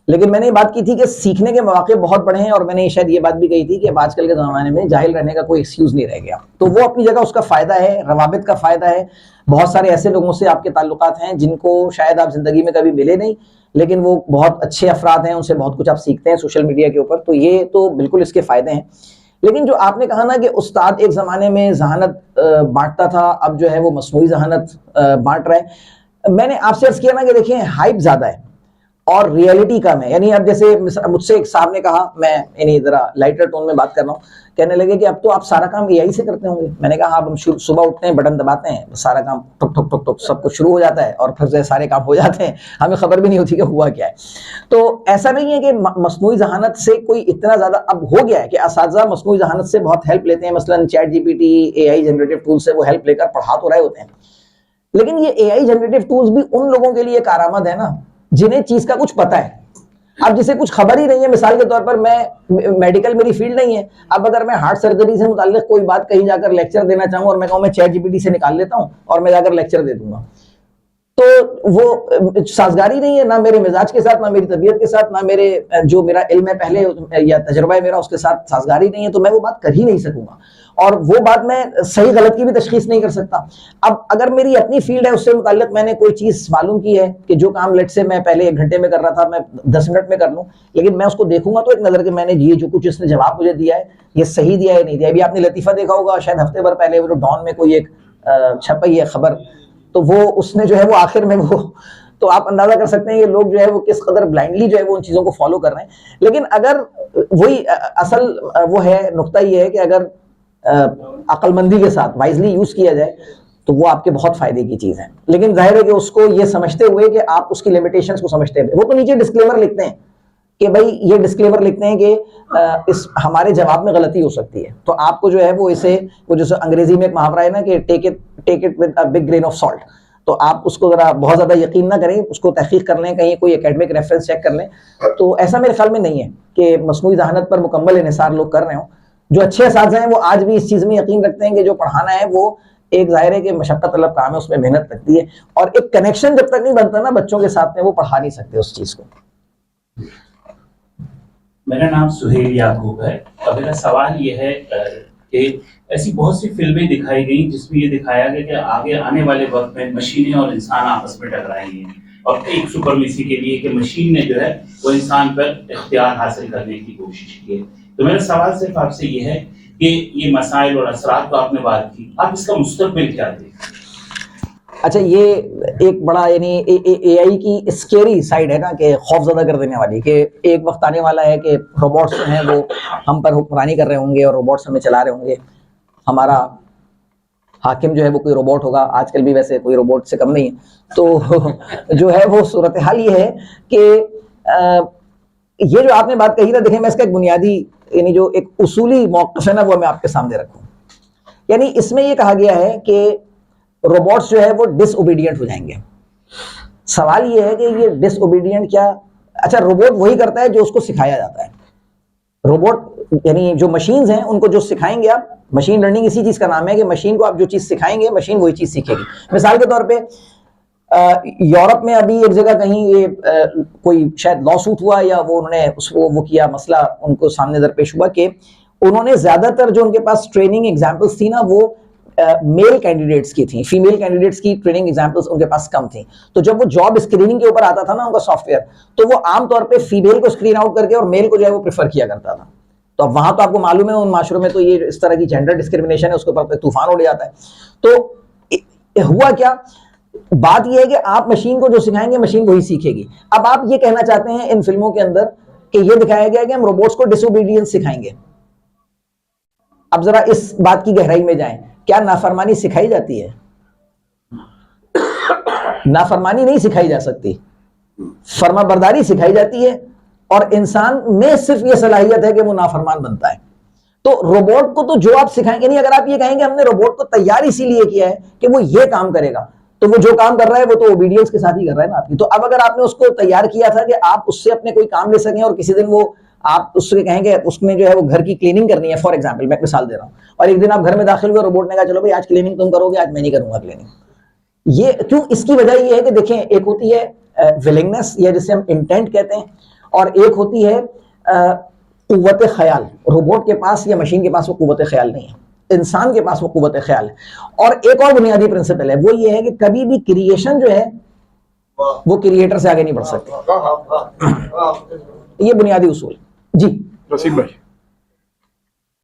C: لیکن میں نے یہ بات کی تھی کہ سیکھنے کے مواقع بہت بڑے ہیں. اور میں نے شاید یہ بات بھی کہی تھی کہ اب آج کل کے زمانے میں جاہل رہنے کا کوئی ایکسکیوز نہیں رہ گیا. تو وہ اپنی جگہ اس کا فائدہ ہے، روابط کا فائدہ ہے. بہت سارے ایسے لوگوں سے آپ کے تعلقات ہیں جن کو شاید آپ زندگی میں کبھی ملے نہیں، لیکن وہ بہت اچھے افراد ہیں، ان سے بہت کچھ آپ سیکھتے ہیں سوشل میڈیا کے اوپر. تو یہ تو بالکل اس کے فائدے ہیں. لیکن جو آپ نے کہا نا کہ استاد ایک زمانے میں ذہانت بانٹتا تھا، اب جو ہے وہ مصنوعی ذہانت بانٹ رہا ہے. میں نے آپ سے عرض کیا نا کہ دیکھیں ہائپ زیادہ ہے اور ریئلٹی کم ہے. یعنی اب جیسے مجھ سے ایک صاحب نے کہا، میں یعنی ذرا لائٹر ٹون میں بات کر رہا ہوں، کہنے لگے کہ اب تو آپ سارا کام اے آئی سے کرتے ہوں گے. میں نے کہا ہم صبح اٹھتے ہیں، بٹن دباتے ہیں، سارا کام ٹک ٹک ٹک ٹک سب کچھ شروع ہو جاتا ہے اور پھر سے سارے کام ہو جاتے ہیں، ہمیں خبر بھی نہیں ہوتی کہ ہوا کیا ہے. تو ایسا نہیں ہے کہ مصنوعی ذہانت سے کوئی اتنا زیادہ اب ہو گیا ہے کہ اساتذہ مصنوعی ذہانت سے بہت ہیلپ لیتے ہیں. مثلا چیٹ جی پی ٹی، اے آئی جنریٹو ٹول سے وہ ہیلپ لے کر پڑھا تو رہے ہوتے ہیں، لیکن یہ اے آئی جنریٹو ٹولز بھی ان لوگوں کے لیے کارآمد ہے نا جنہیں چیز کا کچھ پتہ ہے. اب جسے کچھ خبر ہی نہیں ہے، مثال کے طور پر میں میڈیکل میری فیلڈ نہیں ہے، اب اگر میں ہارٹ سرجری سے متعلق کوئی بات کہیں جا کر لیکچر دینا چاہوں اور میں کہوں میں چیٹ جی پی ٹی سے نکال لیتا ہوں اور میں جا کر لیکچر دے دوں گا، تو وہ سازگاری نہیں ہے، نہ میرے مزاج کے ساتھ، نہ میری طبیعت کے ساتھ، نہ میرے جو میرا علم ہے پہلے یا تجربہ ہے میرا اس کے ساتھ سازگاری نہیں ہے، تو میں وہ بات کر ہی نہیں سکوں گا اور وہ بات میں صحیح غلط کی بھی تشخیص نہیں کر سکتا. اب اگر میری اپنی فیلڈ ہے، اس سے متعلق میں نے کوئی چیز معلوم کی ہے کہ جو کام لیٹ سے میں پہلے 1 گھنٹے میں کر رہا تھا میں 10 منٹ میں کر لوں، لیکن میں اس کو دیکھوں گا تو ایک نظر کہ میں نے یہ جو کچھ اس نے جواب مجھے دیا ہے یہ صحیح دیا ہے نہیں دیا. ابھی آپ نے لطیفہ دیکھا ہوگا شاید ہفتے بھر پہلے، وہ جو ڈان میں کوئی ایک چھپی ہے خبر، تو وہ اس نے جو ہے وہ آخر میں وہ، تو آپ اندازہ کر سکتے ہیں یہ لوگ جو ہے وہ کس قدر بلائنڈلی جو ہے وہ ان چیزوں کو فالو کر رہے ہیں. لیکن اگر وہی اصل وہ ہے نقطہ یہ ہے کہ اگر عقل مندی کے ساتھ وائزلی یوز کیا جائے تو وہ آپ کے بہت فائدے کی چیز ہے. لیکن ظاہر ہے کہ اس کو یہ سمجھتے ہوئے کہ آپ اس کی لمیٹیشنز کو سمجھتے ہوئے، وہ تو نیچے ڈسکلیمر لکھتے ہیں کہ بھائی یہ ڈسکلیمر لکھتے ہیں کہ اس ہمارے جواب میں غلطی ہو سکتی ہے، تو آپ کو جو ہے وہ اسے، وہ جو انگریزی میں ایک محاورہ ہے نا کہ take it with a big green of salt, تو آپ اس کو ذرا بہت زیادہ یقین نہ کریں، اس کو تحقیق کر لیں، کہیں کوئی اکیڈمک ریفرنس چیک کر لیں. تو ایسا میرے خیال میں نہیں ہے کہ مصنوعی ذہانت پر مکمل انحصار لوگ کر رہے ہوں. جو اچھے اساتذہ ہیں وہ آج بھی اس چیز میں یقین رکھتے ہیں کہ جو پڑھانا ہے وہ ایک ظاہر ہے کہ مشقت طلب کام ہے، اس میں محنت لگتی ہے، اور ایک کنیکشن جب تک نہیں بنتا نا بچوں کے ساتھ میں، وہ پڑھا نہیں سکتے اس چیز کو.
G: میرا نام سہیل یعقوب ہے اور میرا سوال یہ ہے کہ ایسی بہت سی فلمیں دکھائی گئیں جس میں یہ دکھایا گیا کہ آگے آنے والے وقت میں مشینیں اور انسان آپس میں ٹکرائیں گے اور ایک سپرمیسی کے لیے کہ مشین نے جو ہے وہ انسان پر اختیار حاصل کرنے کی کوشش کی ہے. تو میرا سوال صرف آپ سے یہ ہے کہ یہ مسائل اور اثرات تو آپ نے بات کی، آپ اس کا مستقبل کیا دیں؟
C: اچھا، یہ ایک بڑا یعنی اے آئی کی اسکیری سائڈ ہے نا کہ خوف زدہ کر دینے والی، کہ ایک وقت آنے والا ہے کہ روبوٹس جو ہیں وہ ہم پر حکمرانی کر رہے ہوں گے اور روبوٹس ہمیں چلا رہے ہوں گے. ہمارا حاکم جو ہے وہ کوئی روبوٹ ہوگا، آج کل بھی ویسے کوئی روبوٹ سے کم نہیں ہے. تو جو ہے وہ صورتحال یہ ہے کہ یہ جو آپ نے بات کہی نا، دیکھیں میں اس کا ایک بنیادی یعنی جو ایک اصولی موقف ہے نا وہ میں آپ کے سامنے رکھوں. یعنی اس میں یہ کہا گیا ہے کہ روبوٹس جو ہے وہ ڈس اوبیڈینٹ ہو جائیں گے. سوال یہ ہے کہ یہ ڈس اوبیڈینٹ کیا، اچھا روبوٹ وہی کرتا ہے جو اس کو سکھایا جاتا ہے. روبوٹ یعنی جو مشینز ہیں ان کو جو سکھائیں گے آپ، مشین لرننگ اسی چیز کا نام ہے کہ مشین کو آپ جو چیز سکھائیں گے مشین وہی چیز سیکھے گی. مثال کے طور پہ یورپ میں ابھی ایک جگہ کہیں یہ کوئی شاید لا سوٹ ہوا یا وہ انہوں نے اس کو وہ کیا، مسئلہ ان کو سامنے درپیش ہوا کہ انہوں نے زیادہ تر جو ان کے پاس ٹریننگ ایگزامپلس تھی نا وہ میل کینڈیڈیٹس کی تھیں، فیمیل کینڈیڈیٹس کی ٹریننگ ایگزامپلس ان کے پاس کم تھیں. تو جب وہ جاب اسکریننگ کے اوپر آتا تھا نا ان کا سافٹ ویئر، تو وہ عام طور پہ فیمیل کو اسکرین آؤٹ کر کے اور میل کو جو ہے وہ پریفر کیا کرتا تھا. تو اب وہاں تو آپ کو معلوم ہے ان معاشروں میں تو یہ اس طرح کی جینڈر ڈسکرمنیشن ہے، اس کے اوپر طوفان اڑ جاتا ہے. تو ہوا کیا، بات یہ ہے کہ آپ مشین کو جو سکھائیں گے مشین وہی سیکھے گی. اب آپ یہ کہنا چاہتے ہیں ان فلموں کے اندر کہ یہ دکھایا گیا کہ ہم روبوٹس کو ڈس اوبیڈینس سکھائیں گے. اب ذرا اس بات کی گہرائی میں جائیں، کیا نافرمانی سکھائی جاتی ہے؟ نافرمانی نہیں سکھائی جا سکتی، فرما برداری سکھائی جاتی ہے، اور انسان میں صرف یہ صلاحیت ہے کہ وہ نافرمان بنتا ہے. تو روبوٹ کو تو جو آپ سکھائیں گے نہیں، اگر آپ یہ کہیں گے ہم نے روبوٹ کو تیار اسی لیے کیا ہے کہ وہ یہ کام کرے گا، تو وہ جو کام کر رہا ہے وہ تو اوبیڈینس کے ساتھ ہی کر رہا ہے نا آپ کی. تو اب اگر آپ نے اس کو تیار کیا تھا کہ آپ اس سے اپنے کوئی کام لے سکیں اور کسی دن وہ آپ اس سے کہیں گے اس میں جو ہے وہ گھر کی کلیننگ کرنی ہے، فار ایگزامپل میں مثال دے رہا ہوں، اور ایک دن آپ گھر میں داخل ہوئے روبوٹ نے کہا چلو بھائی آج کلیننگ تم کرو گے، آج میں نہیں کروں گا کلیننگ. یہ کیوں؟ اس کی وجہ یہ ہے کہ دیکھیں ایک ہوتی ہے ولنگنس یا جسے ہم انٹینٹ کہتے ہیں، اور ایک ہوتی ہے قوت خیال. روبوٹ کے پاس یا مشین کے پاس وہ قوت خیال نہیں ہے، انسان کے پاس وہ قوت خیال ہے. اور ایک اور بنیادی پرنسپل ہے، وہ یہ ہے کہ کبھی بھی کریشن جو ہے وہ کریٹر سے آگے نہیں بڑھ سکتی. یہ بنیادی اصول. جی
A: رسیم بھائی.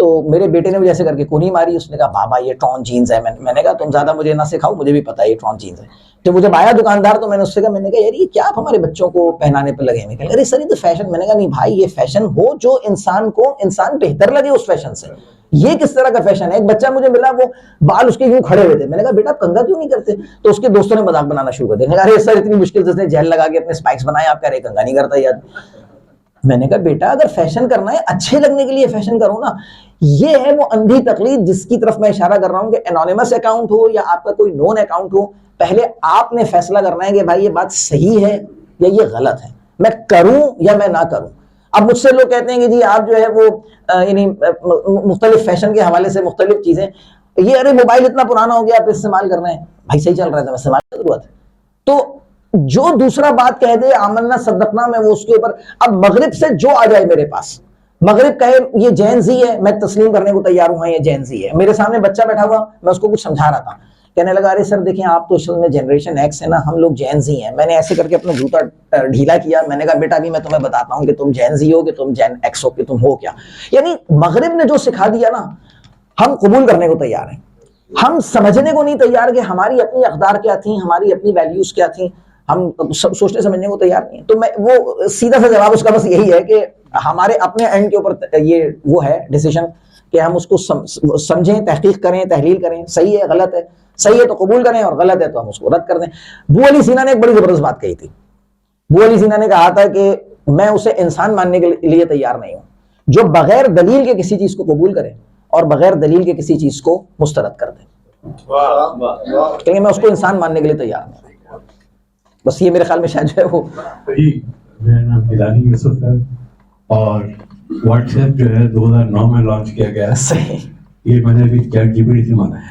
C: تو میرے بیٹے نے بھی جیسے کر کے کونی ماری, اس نے کہا بابا یہ ٹرون جینز ہے. میں نے کہا تم زیادہ مجھے نہ سکھاؤ, مجھے بھی پتا ہے یہ ٹرون جینز ہے. جب مجھے آیا دکاندار تو میں نے اس سے کہا, میں نے کہا یار یہ کیا آپ ہمارے بچوں کو پہنانے پہ لگے ہوئے, ارے سر یہ تو فیشن. میں نے کہا نہیں بھائی, یہ فیشن ہو جو انسان بہتر لگے اس فیشن سے. یہ کس طرح کا فیشن ہے؟ ایک بچہ مجھے ملا, وہ بال اس کے یوں کھڑے ہوئے تھے. میں نے کہا بیٹا آپ کنگھا کیوں نہیں کرتے؟ تو اس کے دوستوں نے مذاق بنانا شروع کر دیا, ارے سر اتنی مشکل سے اس نے جیل لگا کے اپنے اسپائکس بنائے, آپ کہہ رہے کنگھا نہیں کرتا یار. میں نے کہا بیٹا اگر فیشن کرنا ہے اچھے لگنے کے لیے فیشن کرو نا. یہ ہے وہ اندھی تقلید جس کی طرف میں اشارہ کر رہا ہوں کہ انونیمس اکاؤنٹ ہو یا آپ کا کوئی نون اکاؤنٹ ہو, پہلے آپ نے فیصلہ کرنا ہے کہ بھائی یہ بات صحیح ہے یا یہ غلط ہے, میں کروں یا میں نہ کروں. اب مجھ سے لوگ کہتے ہیں کہ جی آپ جو ہے وہ یعنی مختلف فیشن کے حوالے سے مختلف چیزیں, یہ ارے موبائل اتنا پرانا ہو گیا آپ استعمال کر رہے ہیں. بھائی صحیح چل رہا ہے, استعمال کی ضرورت ہے. تو جو دوسرا بات کہہ دے آمنا صدقنا, میں وہ اس کے اوپر, اب مغرب سے جو آ جائے میرے پاس, مغرب کہے یہ جین زی ہے, میں تسلیم کرنے کو تیار ہوں, یہ جین زی ہے. میرے سامنے بچہ بیٹھا ہوا, میں اس کو کچھ سمجھا رہا تھا, کہنے لگا ارے سر دیکھیں آپ تو اصل میں جنریشن ایکس ہے نا, ہم لوگ جین زی ہیں. میں نے ایسے کر کے اپنا جوتا ڈھیلا کیا. میں نے کہا بیٹا ابھی میں تمہیں بتاتا ہوں کہ تم جین زی ہو کہ تم جین ایکس ہو, کہ تم ہو کیا. یعنی مغرب نے جو سکھا دیا نا, ہم قبول کرنے کو تیار ہیں, ہم سمجھنے کو نہیں تیار کہ ہماری اپنی اقدار کیا تھیں, ہماری اپنی ویلیوز کیا تھیں, ہم سوچنے سمجھنے کو تیار نہیں ہیں. تو میں وہ سیدھا سا جواب اس کا بس یہی ہے کہ ہمارے اپنے اینڈ کے اوپر یہ وہ ہے ڈیسیشن کہ ہم اس کو سمجھیں, تحقیق کریں, تحلیل کریں, صحیح ہے غلط ہے, صحیح ہے تو قبول کریں اور غلط ہے تو ہم اس کو رد کر دیں. بو علی سینا نے ایک بڑی زبردست بات کہی تھی. بو علی سینا نے کہا تھا کہ میں اسے انسان ماننے کے لیے تیار نہیں ہوں جو بغیر دلیل کے کسی چیز کو قبول کرے اور بغیر دلیل کے کسی چیز کو مسترد کر دے. کہ میں اس کو انسان ماننے کے لیے تیار نہیں. بس یہ میرے خیال میں شاید جو ہے وہ
H: میرا نام گیلانی یوسف ہے اور واٹس ایپ جو ہے 2009 میں لانچ کیا گیا.
C: صحیح,
H: یہ میں نے ابھی چیٹ جی پی ٹی سے مانگا ہے.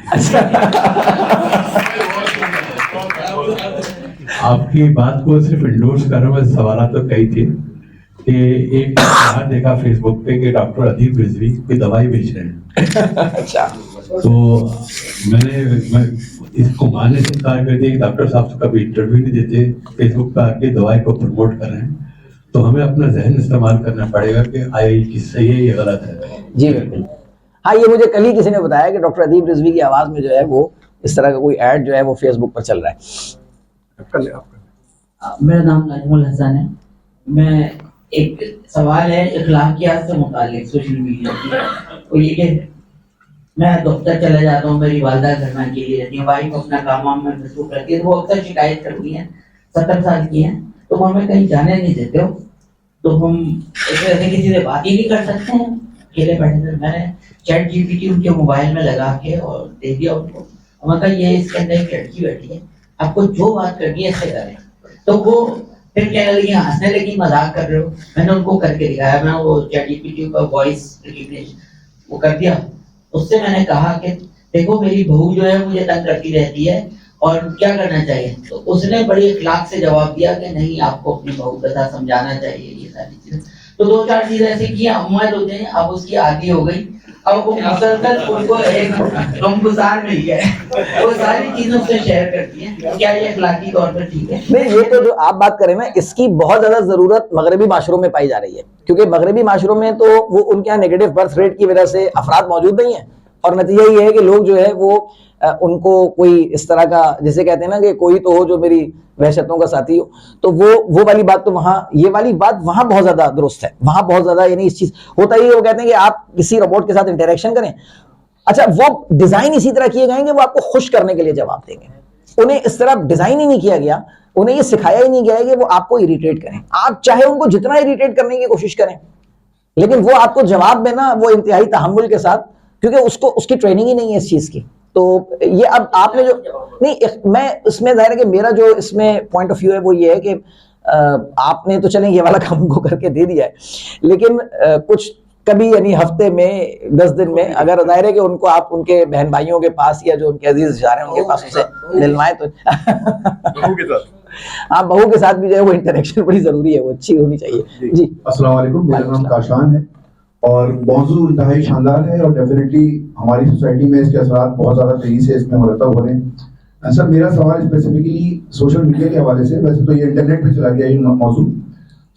H: آپ کی بات کو صرف انڈورس کر رہا ہوں, سوالات تو کئی تھے کہ ایک دیکھا فیس بک پہ کہ ڈاکٹر ادیب رضوی کوئی دوائی بیچ رہے ہیں. تو میں نے اس کو ماننے سے کہا کہ ڈاکٹر صاحب کبھی انٹرویو نہیں دیتے, فیس بک پہ آ کے دوائی کو پروموٹ کر رہے ہیں, تو ہمیں اپنا ذہن استعمال کرنا پڑے گا کہ آیا یہ صحیح ہے یہ غلط ہے.
C: جی بالکل. ہاں یہ مجھے کل ہی کسی نے بتایا کہ ڈاکٹر ادیب رضوی کی آواز میں جو ہے وہ اس طرح کا کوئی ایڈ جو ہے وہ فیس بک پر چل رہا ہے.
I: میرا نام نجم الحسن ہے. میں ایک سوال ہے اخلاقیات سے متعلق سوشل میڈیا کی, وہ یہ کہ میں دفتر چلا جاتا ہوں, میری والدہ گھر میں اکیلی رہتی ہیں, وائف اپنا کام وام میں مصروف رہتی ہے, وہ اکثر شکایت کرتی ہیں, 70 سال کی ہیں, تو ہمیں کہیں جانے نہیں دیتے ہو, تو ہم ایسے کسی سے بات ہی نہیں کر سکتے ہیں, اکیلے بیٹھے تھے. میں نے چیٹ جی پی ٹی ان کے موبائل میں لگا کے اور دے دیا ان کو, ہمیں کہا یہ اس کے اندر ایک لڑکی بیٹھی ہے, آپ کو جو بات کرنی ہے ایسے کریں. تو وہ پھر کہنے لگی, ہنسنے لگی, مذاق کر رہے ہو. میں نے ان کو کر کے دکھایا, میں وہ چیٹ جی پی ٹی کا وائس ریکگنیشن وہ کر دیا. اس سے میں نے کہا کہ دیکھو میری بہو جو ہے مجھے تنگ کرتی رہتی ہے اور کیا کرنا چاہیے. تو اس نے بڑی اخلاق سے جواب دیا کہ نہیں آپ کو اپنی بہو کے ساتھ سمجھانا چاہیے یہ ساری چیزیں. تو 2-4 چیزیں ایسی کی, امید ہوتے ہیں اب اس کی عادی ہو گئی, اب وہ مسلسل ان کو ایک غمگسار مل گیا ہے, وہ ساری چیزوں سے شیئر کرتی ہیں. کیا یہ اخلاقی طور پر ٹھیک ہے؟
C: نہیں, یہ تو جو آپ بات کریں نا اس کی بہت زیادہ ضرورت مغربی معاشروں میں پائی جا رہی ہے, کیونکہ مغربی معاشروں میں تو وہ ان کے یہاں نیگیٹو برتھ ریٹ کی وجہ سے افراد موجود نہیں ہیں, اور نتیجہ یہ ہے کہ لوگ جو ہے وہ ان کو کوئی اس طرح کا جسے کہتے ہیں نا کہ کوئی تو ہو جو میری وحشتوں کا ساتھی ہو, تو وہ والی بات تو وہاں, یہ والی بات وہاں بہت زیادہ درست ہے, وہاں بہت زیادہ یعنی اس چیز ہوتا ہی, وہ کہتے ہیں کہ آپ کسی روبوٹ کے ساتھ انٹریکشن کریں, اچھا وہ ڈیزائن اسی طرح کیے گئے کہ وہ آپ کو خوش کرنے کے لیے جواب دیں گے. انہیں اس طرح ڈیزائن ہی نہیں کیا گیا, انہیں یہ سکھایا ہی نہیں گیا ہے کہ وہ آپ کو اریٹیٹ کریں. آپ چاہے ان کو جتنا اریٹیٹ کرنے کی کوشش کریں, لیکن وہ آپ کو جواب میں نا وہ انتہائی تحمل کے ساتھ, کیونکہ اس کی ٹریننگ ہی نہیں ہے اس چیز کی. تو یہ اب آپ نے جو نہیں, میں اس میں ظاہر ہے کہ میرا جو اس میں پوائنٹ آف ویو ہے وہ یہ ہے کہ آپ نے تو چلیں یہ والا کام کو کر کے دے دیا ہے, لیکن کچھ کبھی یعنی ہفتے میں 10 دن میں اگر ظاہر ہے کہ ان کو آپ ان کے بہن بھائیوں کے پاس یا جو ان کے عزیز جا رہے ہیں ان کے پاس اسے ملوائیں, تو
A: بہو کے ساتھ,
C: ہاں بہو کے ساتھ بھی جو ہے وہ انٹریکشن بڑی ضروری ہے, وہ اچھی ہونی چاہیے. جی
J: السلام علیکم, میرا نام کاشان ہے اور موضوع انتہائی شاندار ہے اور ڈیفینیٹلی ہماری سوسائٹی میں اس کے اثرات بہت زیادہ تیزی سے اس میں مرتب ہو رہے ہیں. سر میرا سوال اسپیسیفکلی سوشل میڈیا کے حوالے سے, ویسے تو یہ انٹرنیٹ پہ چلا گیا یہ موضوع,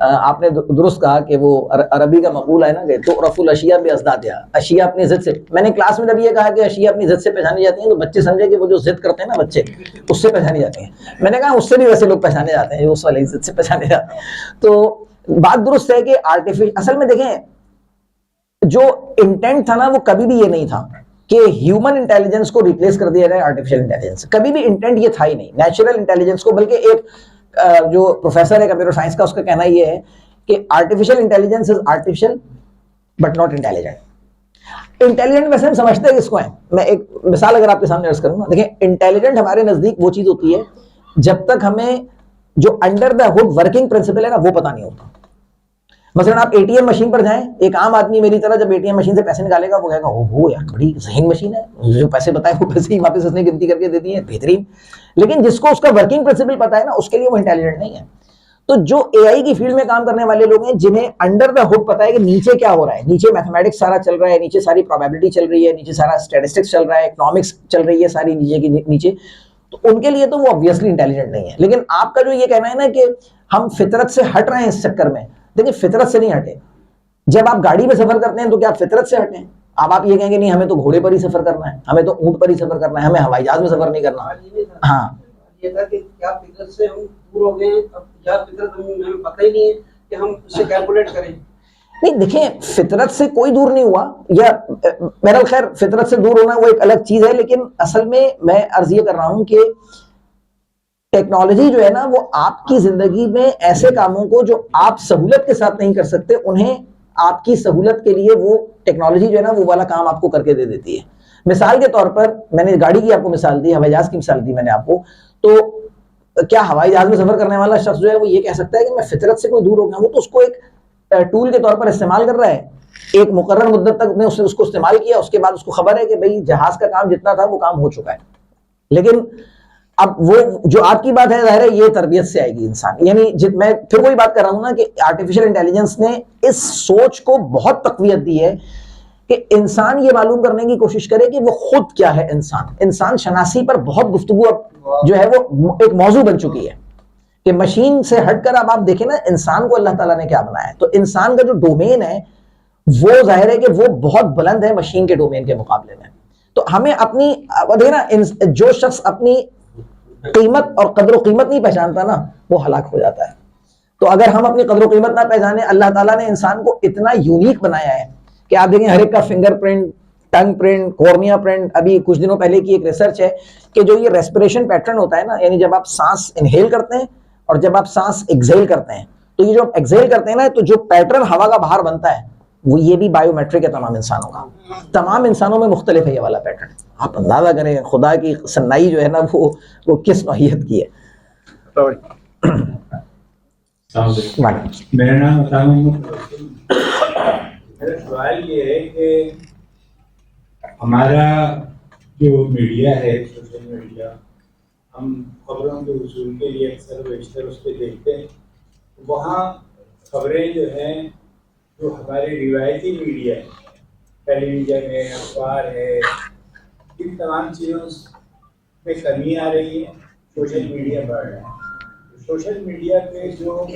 C: آپ نے درست کہا کہ وہ عربی کا مقولہ ہے نا کہ تو رف الاشیاء بے ازدادیا، اشیاء اپنی ضد سے. میں نے کلاس میں جب یہ کہا کہ اشیاء اپنی ضد سے پہچانی جاتی ہیں تو بچے سمجھے کہ وہ جو ضد کرتے ہیں نا بچے اس سے پہچانی جاتی ہیں. میں نے کہا اس سے بھی ویسے لوگ پہچانے جاتے ہیں جو اس والی ضد سے پہچانے جاتے ہیں. تو بات درست ہے کہ آرٹیفیشل اصل میں دیکھیں جو انٹینٹ تھا نا وہ کبھی بھی یہ نہیں تھا کہ ہیومن انٹیلیجنس کو ریپلیس کر دیا جائے آرٹیفیشل انٹیلیجنس. کبھی بھی انٹینٹ یہ تھا ہی نہیں نیچرل انٹیلیجنس کو. بلکہ ایک جو پروفیسر ہے کمپیوٹر سائنس کا اس کا کہنا یہ ہے کہ artificial intelligence is artificial but not intelligent. Intelligent ویسے ہم سمجھتے ہیں کس کو ہیں. میں ایک مثال اگر آپ کے سامنے عرض کروں نا، دیکھیں انٹیلیجنٹ ہمارے نزدیک وہ چیز ہوتی ہے جب تک ہمیں جو under the hood working principle ہے نا وہ پتا نہیں ہوتا. مثلا آپ اے ٹی ایم مشین پر جائیں، ایک عام آدمی میری طرح جب اے ٹی ایم مشین سے پیسے نکالے گا وہ کہے گا اوہ یار بڑی ذہین مشین ہے، جو پیسے بتائے وہ پیسے ہی واپس اس نے گنتی کر کے دے دیے ہیں، بہترین. لیکن جس کو اس کا ورکنگ پرنسپل پتا ہے نا اس کے لیے وہ انٹیلیجنٹ نہیں ہے. تو جو اے آئی کی فیلڈ میں کام کرنے والے لوگ ہیں جنہیں انڈر دا ہڈ پتا ہے کہ نیچے کیا ہو رہا ہے، نیچے میتھمیٹکس سارا چل رہا ہے، نیچے ساری پروبیبلٹی چل رہی ہے، نیچے سارا اسٹیٹسٹکس چل رہا ہے، اکنامکس چل رہی ہے ساری نیچے، تو ان کے لیے تو وہ obviously انٹیلیجنٹ نہیں ہے. لیکن آپ کا جو یہ کہنا ہے نا کہ ہم فطرت سے ہٹ رہے ہیں اس چکر میں، دیکھیں فطرت سے نہیں ہٹے. جب آپ گاڑی میں سفر کرتے ہیں تو کیا آپ فطرت سے ہٹیں؟ اب آپ یہ کہیں گے نہیں ہمیں تو گھوڑے پر ہی سفر کرنا ہے، ہمیں تو اونٹ پر ہی سفر کرنا ہے، ہمیں ہوائی جہاز میں سفر نہیں کرنا. ہاں
K: یہ تھا کہ کیا فطرت سے ہم دور ہو گئے ہیں، اب کیا فطرت ہمیں پتہ ہی نہیں ہے کہ ہم اسے کیلکولیٹ کریں.
C: نہیں دیکھیں فطرت سے کوئی دور نہیں ہوا، یا میرا خیر فطرت سے دور ہونا وہ ایک الگ چیز ہے. لیکن اصل میں عرض یہ کر رہا ہوں کہ ٹیکنالوجی جو ہے نا وہ آپ کی زندگی میں ایسے کاموں کو جو آپ سہولت کے ساتھ نہیں کر سکتے انہیں آپ کی سہولت کے لیے وہ ٹیکنالوجی جو ہے نا وہ والا کام آپ کو کر کے دے دیتی ہے. مثال کے طور پر میں نے گاڑی کی آپ کو مثال دی، ہوائی جہاز کی مثال دی میں نے آپ کو. تو کیا ہوائی جہاز میں سفر کرنے والا شخص جو ہے وہ یہ کہہ سکتا ہے کہ میں فطرت سے کوئی دور ہو گیا ہوں؟ تو اس کو ایک ٹول کے طور پر استعمال کر رہا ہے، ایک مقرر مدت تک نے اس کو استعمال کیا، اس کے بعد اس کو خبر ہے کہ بھئی جہاز کا کام جتنا تھا وہ کام ہو چکا ہے. لیکن اب وہ جو آپ کی بات ہے ظاہر ہے یہ تربیت سے آئے گی انسان. یعنی میں پھر وہی بات کر رہا ہوں نا کہ آرٹیفیشل انٹیلیجنس نے اس سوچ کو بہت تقویت دی ہے کہ انسان یہ معلوم کرنے کی کوشش کرے کہ وہ خود کیا ہے. انسان شناسی پر بہت گفتگو جو ہے وہ ایک موضوع بن چکی ہے کہ مشین سے ہٹ کر اب آپ دیکھیں نا انسان کو اللہ تعالیٰ نے کیا بنایا ہے. تو انسان کا جو ڈومین ہے وہ ظاہر ہے کہ وہ بہت بلند ہے مشین کے ڈومین کے مقابلے میں. تو ہمیں اپنی دیکھنا جو شخص اپنی قیمت اور قدر و قیمت نہیں پہچانتا نا وہ ہلاک ہو جاتا ہے. تو اگر ہم اپنی قدر و قیمت نہ پہچانے، اللہ تعالیٰ نے انسان کو اتنا یونیک بنایا ہے کہ آپ دیکھیں ہر ایک کا فنگر پرنٹ، ٹنگ پرنٹ، کورنیا پرنٹ. ابھی کچھ دنوں پہلے کی ایک ریسرچ ہے کہ جو یہ ریسپریشن پیٹرن ہوتا ہے نا، یعنی جب آپ سانس انہیل کرتے ہیں اور جب آپ سانس ایکزیل کرتے ہیں، تو یہ جو آپ ایکزیل کرتے ہیں نا تو جو پیٹرن ہوا کا باہر بنتا ہے وہ یہ بھی بایو میٹرک ہے تمام انسانوں کا. تمام انسانوں میں مختلف ہے یہ والا پیٹرن. آپ اندازہ کریں خدا کی صنائی جو ہے نا وہ کس نوعیت کی ہے.
L: میرا نام میرا سوال یہ ہے کہ ہمارا جو میڈیا ہے سوشل میڈیا، ہم خبروں کے حصول کے لیے اکثر و بیشتر اس پہ دیکھتے ہیں. وہاں خبریں جو ہیں جو ہمارے روایتی میڈیا ہے، ٹیلی ویژن ہے، اخبار ہے، ان تمام چیزوں میں کمی آ رہی ہے. سوشل میڈیا بڑھ رہا ہے. سوشل میڈیا پہ جو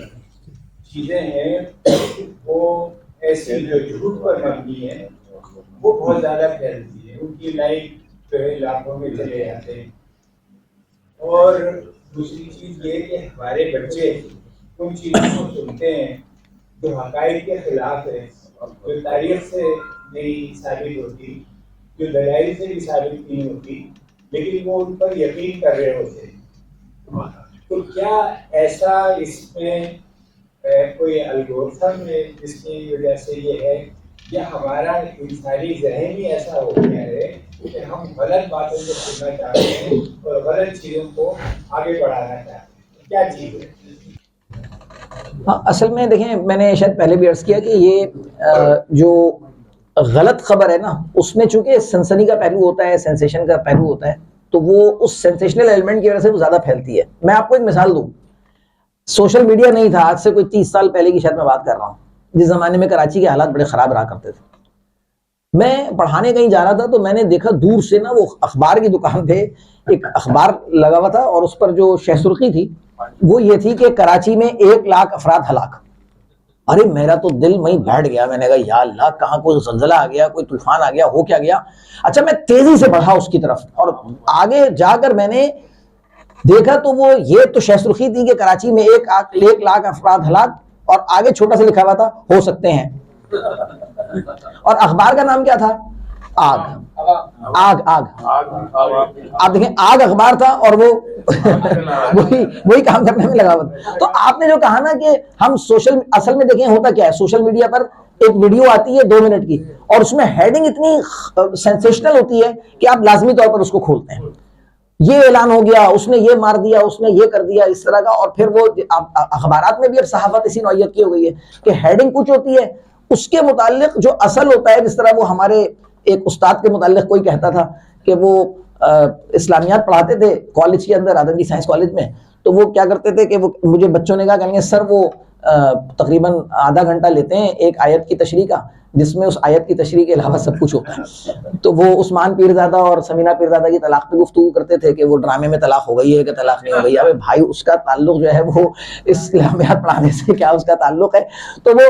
L: چیزیں ہیں وہ ایسی جو جھوٹ پر مبنی ہے وہ بہت زیادہ پھیلتی ہے. ان کی لائک جو ہے لاکھوں میں چلے جاتے ہیں. اور دوسری چیز یہ کہ ہمارے بچے ان چیزوں کو سنتے ہیں جو حقائق کے خلاف ہے، جو تاریخ سے نہیں ثابت ہوتی، جو دلائل سے بھی ثابت نہیں ہوتی، لیکن وہ ان پر یقین کر رہے ہوتے ہیں. تو کیا ایسا اس میں کوئی الگورتھم ہے جس کی وجہ سے یہ ہے، یا ہمارا انسانی ذہن ہی ایسا ہو گیا ہے کہ ہم غلط باتوں کو سننا چاہتے ہیں اور غلط چیزوں کو آگے بڑھانا چاہتے ہیں؟ کیا چیز ہے؟
C: ہاں اصل میں دیکھیں میں نے شاید پہلے بھی عرض کیا کہ یہ جو غلط خبر ہے نا اس میں چونکہ سنسنی کا پہلو ہوتا ہے، سینسیشن کا پہلو ہوتا ہے، تو وہ اس سینسیشنل ایلیمنٹ کی وجہ سے وہ زیادہ پھیلتی ہے. میں آپ کو ایک مثال دوں. سوشل میڈیا نہیں تھا، آج سے کوئی 30 سال پہلے کی شاید میں بات کر رہا ہوں، جس زمانے میں کراچی کے حالات بڑے خراب رہا کرتے تھے. میں پڑھانے کہیں جا رہا تھا تو میں نے دیکھا دور سے نا وہ اخبار کی دکان پہ ایک اخبار لگا ہوا تھا اور اس پر جو شہ سرخی تھی وہ یہ تھی کہ کراچی میں 1 لاکھ افراد ہلاک. ارے میرا تو دل وہیں بیٹھ گیا, میں نے کہا یا اللہ کہاں کوئی زلزلہ آ گیا, کوئی طوفان آ گیا, ہو کیا گیا. اچھا میں تیزی سے بڑھا اس کی طرف, اور آگے جا کر میں نے دیکھا تو وہ یہ تو شہ سرخی تھی کہ کراچی میں 1 لاکھ افراد ہلاک, اور آگے چھوٹا سا لکھا ہوا تھا ہو سکتے ہیں, اور اخبار کا نام کیا تھا, آگ. آپ دیکھیں آگ اخبار تھا, اور وہ وہی کام کرنے میں لگا ہوا تھا. تو آپ نے جو کہا نا کہ ہم اصل میں دیکھیں ہوتا کیا ہے, سوشل میڈیا پر ایک ویڈیو آتی ہے 2 منٹ کی, اور اس میں ہیڈنگ اتنی سینسیشنل ہوتی ہے کہ آپ لازمی طور پر اس کو کھولتے ہیں. یہ اعلان ہو گیا, اس نے یہ مار دیا, اس نے یہ کر دیا, اس طرح کا. اور پھر وہ اخبارات میں بھی اب صحافت اسی نوعیت کی ہو گئی ہے کہ ہیڈنگ کچھ ہوتی ہے, اس کے متعلق جو اصل ہوتا ہے, جس طرح وہ ہمارے ایک استاد کے متعلق کوئی کہتا تھا کہ وہ اسلامیات پڑھاتے تھے کالج کے اندر, آدم کی سائنس کالج میں, تو وہ کیا کرتے تھے کہ وہ مجھے بچوں نے کہا کہیں گے سر وہ تقریباً آدھا گھنٹہ لیتے ہیں ایک آیت کی تشریح کا, جس میں اس آیت کی تشریح کے علاوہ سب کچھ ہوتا ہے. تو وہ عثمان پیرزادہ اور سمینہ پیرزادہ کی طلاق پہ گفتگو کرتے تھے کہ وہ ڈرامے میں طلاق ہو گئی ہے کہ طلاق نہیں ہو گئی. ابے بھائی اس کا تعلق جو ہے وہ اسلامیات پڑھانے سے کیا اس کا تعلق ہے. تو وہ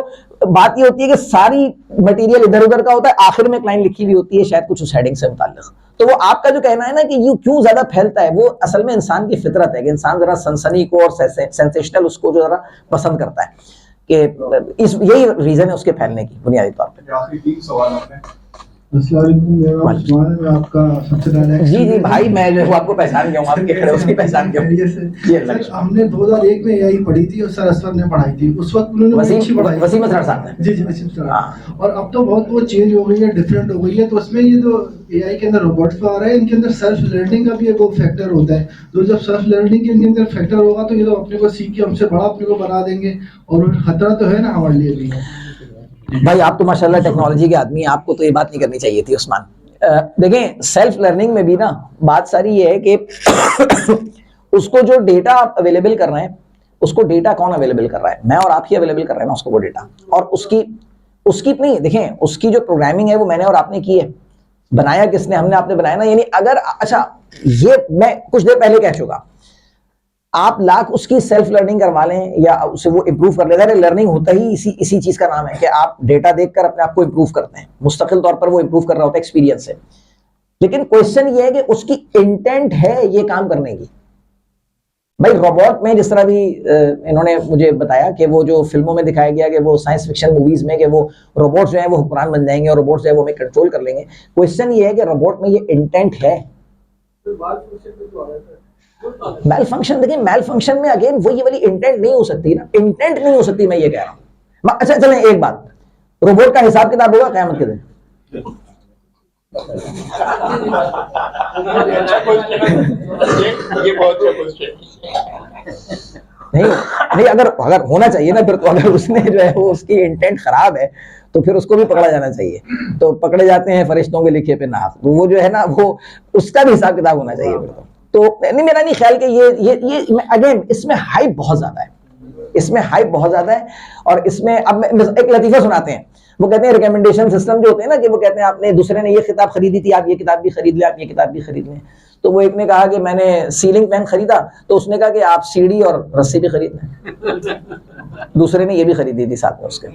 C: بات یہ ہوتی ہے کہ ساری مٹیریل ادھر ادھر کا ہوتا ہے, آخر میں ایک لائن لکھی ہوئی ہوتی ہے شاید کچھ اس ہیڈنگ سے متعلق. تو وہ آپ کا جو کہنا ہے نا کہ یہ کیوں زیادہ پھیلتا ہے, وہ اصل میں انسان کی فطرت ہے کہ انسان ذرا سنسنی کو اور سینسیشنل اس کو جو ذرا پسند کرتا ہے, کہ یہی ریزن ہے اس کے پھیلنے کی بنیادی طور پہ.
A: آخری 3 سوال آپ نے.
M: السلام علیکم, میرا عثمان ہے, میں آپ کا سب سے پہلے
C: جی بھائی میں جو آپ کو پہچان گیا ہوں, آپ کے کھڑے اس کی پہچان گیا ہوں.
M: ہم نے 2001 میں یہی پڑھی تھی اور سر اسود نے پڑھائی تھی, اس وقت انہوں نے اچھی پڑھائی.
C: وسیم اسرار صاحب نے.
M: جی وسیم اسرار. اور اب تو بہت وہ چینج ہو گئی ہے, ڈفرینٹ ہو گئی ہے. تو اس میں یہ جو اے آئی کے اندر روبوٹس آ رہا ہے, ان کے اندر سیلف لرننگ کا بھی ایک وہ فیکٹر ہوتا ہے. تو جب سیلف لرننگ کے ان کے اندر فیکٹر ہوگا تو یہ تو اپنے کو سیکھ کے ہم سے بڑا اپنے کو بنا دیں گے, اور خطرہ تو ہے نا ہمارے لیے بھی.
C: بھائی آپ تو ماشاءاللہ ٹیکنالوجی کے آدمی ہیں, آپ کو تو یہ بات نہیں کرنی چاہیے تھی عثمان. دیکھیں سیلف لرننگ میں بھی نا بات ساری یہ ہے کہ اس کو جو ڈیٹا آپ اویلیبل کر رہے ہیں, اس کو ڈیٹا کون اویلیبل کر رہا ہے, میں اور آپ ہی اویلیبل کر رہے ہیں نا اس کو وہ ڈیٹا. اور اس کی نہیں, دیکھیں اس کی جو پروگرامنگ ہے وہ میں نے اور آپ نے کی ہے. بنایا کس نے, ہم نے, آپ نے بنایا نا. یعنی اگر اچھا یہ میں کچھ دیر پہلے کہہ چکا, آپ لاکھ اس کی سیلف لرننگ کروا لیں یا اسے وہ امپروو کر لے گا. لرننگ ہوتا ہی اسی چیز کا نام ہے کہ آپ ڈیٹا دیکھ کر اپنے آپ کو امپروو کرتے ہیں, مستقل طور پر وہ امپروو کر رہا ہوتا ہے ایکسپیرینس سے. لیکن کوشچن یہ ہے کہ اس کی انٹینٹ ہے یہ کام کرنے کی. بھائی روبوٹ میں جس طرح بھی انہوں نے مجھے بتایا کہ وہ جو فلموں میں دکھایا گیا کہ وہ سائنس فکشن موویز میں کہ وہ روبوٹ جو ہیں وہ حکمران بن جائیں گے اور روبوٹ جو ہے وہ ہمیں کنٹرول کر لیں گے. کوشچن یہ ہے کہ روبوٹ میں یہ انٹینٹ ہے. میل فنکشن, دیکھیں میل فنکشن میں اگین وہ یہ والی انٹینٹ نہیں ہو سکتی نا, انٹینٹ نہیں ہو سکتی, میں یہ کہہ رہا ہوں. اچھا چلیں ایک بات, روبوٹ کا حساب کتاب ہوگا قیامت کے دن. نہیں اگر ہونا چاہیے نا پھر تو, اگر اس نے جو ہے وہ اس کی انٹینٹ خراب ہے تو پھر اس کو بھی پکڑا جانا چاہیے. تو پکڑے جاتے ہیں فرشتوں کے لکھے پہ ناف, تو وہ جو ہے نا وہ اس کا بھی حساب کتاب ہونا چاہیے پھر تو نہیں, میرا نہیں خیال کہ یہ اگین اس میں ہائپ بہت زیادہ ہے, اس میں ہائپ بہت زیادہ ہے. اور اس میں اب ایک لطیفہ سناتے ہیں, وہ کہتے ہیں ریکمنڈیشن سسٹم جو ہوتے ہیں نا, کہ وہ کہتے ہیں آپ نے دوسرے نے یہ کتاب خریدی تھی, آپ یہ کتاب بھی خرید لیں, آپ یہ کتاب بھی خرید لیں. تو وہ ایک نے کہا کہ میں نے سیلنگ فین خریدا, تو اس نے کہا کہ آپ سیڑھی اور رسی بھی خرید لیں. دوسرے نے یہ بھی خریدی تھی ساتھ میں اس کے.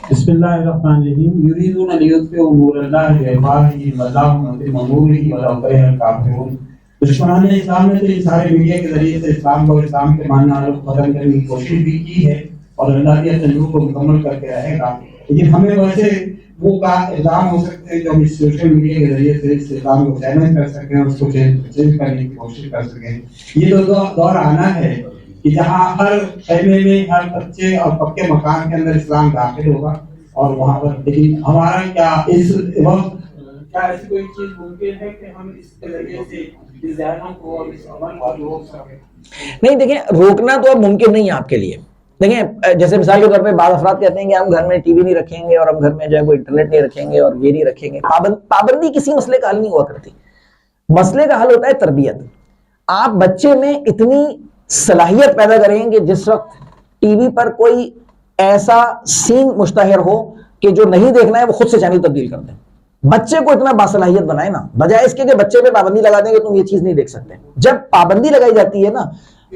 N: بسم اللہ الرحمن الرحیم. یریدون لیطفئوا نور اللہ بافواہہم واللہ متم نورہ ولو کرہ الکافرون. دشمنان اسلام نے تو یہ سارے میڈیا کے ذریعے سے اسلام کو, اسلام کے ماننے والوں کو ختم کرنے کی کوشش بھی کی ہے, اور اللہ کے تنور کو مکمل کر کے رہے گا. لیکن ہمیں ویسے وہ کا الزام ہو سکتے ہیں جو ہم اس سوشل میڈیا کے ذریعے سے اس اسلام کو چیلنج کر سکیں, اس کو چینج کرنے کی کوشش کر سکیں. یہ تو دور آنا ہے کہ جہاں ہر خیمے میں, ہر بچے اور پکے مکان کے اندر اسلام داخل ہوگا, اور وہاں پر لیکن ہمارا کیا اس وقت کیا ایسی کوئی چیز ممکن ہے کہ ہم اس کے ذریعے سے اس ذہنوں کو اور اس عمل کو روک سکیں؟
C: نہیں دیکھیں, روکنا تو اب ممکن نہیں ہے آپ کے لیے. دیکھیں جیسے مثال کے طور پہ بعض افراد کہتے ہیں کہ ہم گھر میں ٹی وی نہیں رکھیں گے, اور ہم گھر میں جو ہے وہ انٹرنیٹ نہیں رکھیں گے, اور یہ نہیں رکھیں گے. پابندی کسی مسئلے کا حل نہیں ہوا کرتی. مسئلے کا حل ہوتا ہے تربیت. آپ بچے میں اتنی صلاحیت پیدا کریں کہ جس وقت ٹی وی پر کوئی ایسا سین مشتہر ہو کہ جو نہیں دیکھنا ہے وہ خود سے چینل تبدیل کر دیں. بچے کو اتنا باصلاحیت بنائے نا, بجائے اس کے کہ بچے پہ پابندی لگا دیں کہ تم یہ چیز نہیں دیکھ سکتے. جب پابندی لگائی جاتی ہے نا,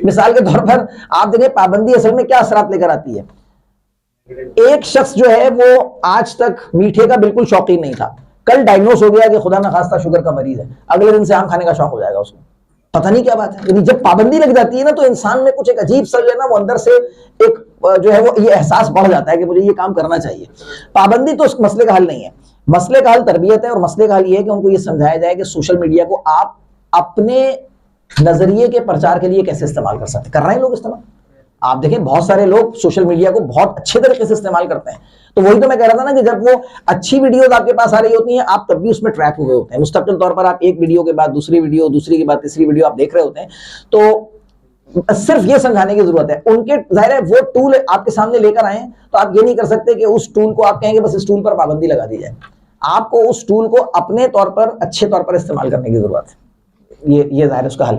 C: مثال کے طور پر آپ دیکھیں پابندی اصل میں کیا اثرات لے کر آتی ہے. ایک شخص جو ہے وہ آج تک میٹھے کا بالکل شوقین نہیں تھا, کل ڈائگنوز ہو گیا کہ خدا نخواستہ شوگر کا مریض ہے, اگلے دن سے آم کھانے کا شوق ہو جائے گا اس کو, پتہ نہیں کیا بات ہے. یعنی جب پابندی لگ جاتی ہے نا تو انسان میں کچھ ایک عجیب سا جو ہے نا وہ اندر سے ایک جو ہے وہ یہ احساس بڑھ جاتا ہے کہ مجھے یہ کام کرنا چاہیے. پابندی تو اس مسئلے کا حل نہیں ہے, مسئلے کا حل تربیت ہے, اور مسئلے کا حل یہ ہے کہ ان کو یہ سمجھایا جائے کہ سوشل میڈیا کو آپ اپنے نظریے کے پرچار کے لیے کیسے استعمال کر سکتے ہیں. کر رہے ہیں لوگ استعمال, آپ دیکھیں بہت سارے لوگ سوشل میڈیا کو بہت اچھے طریقے سے استعمال کرتے ہیں. تو وہی تو میں کہہ رہا تھا نا کہ جب وہ اچھی ویڈیوز آپ کے پاس آ رہی ہوتی ہیں آپ تب بھی اس میں ٹریک ہوئے ہوتے ہیں, مستقل طور پر آپ ایک ویڈیو کے بعد دوسری ویڈیو, دوسری کے بعد تیسری ویڈیو آپ دیکھ رہے ہوتے ہیں. تو صرف یہ سمجھانے کی ضرورت ہے. ان کے ظاہر ہے وہ ٹول آپ کے سامنے لے کر آئے تو آپ یہ نہیں کر سکتے کہ اس ٹول کو آپ کہیں گے بس اس ٹول پر پابندی لگا دی جائے. آپ کو اس ٹول کو اپنے طور پر اچھے طور پر استعمال کرنے کی ضرورت ہے. یہ ظاہر ہے اس کا حل.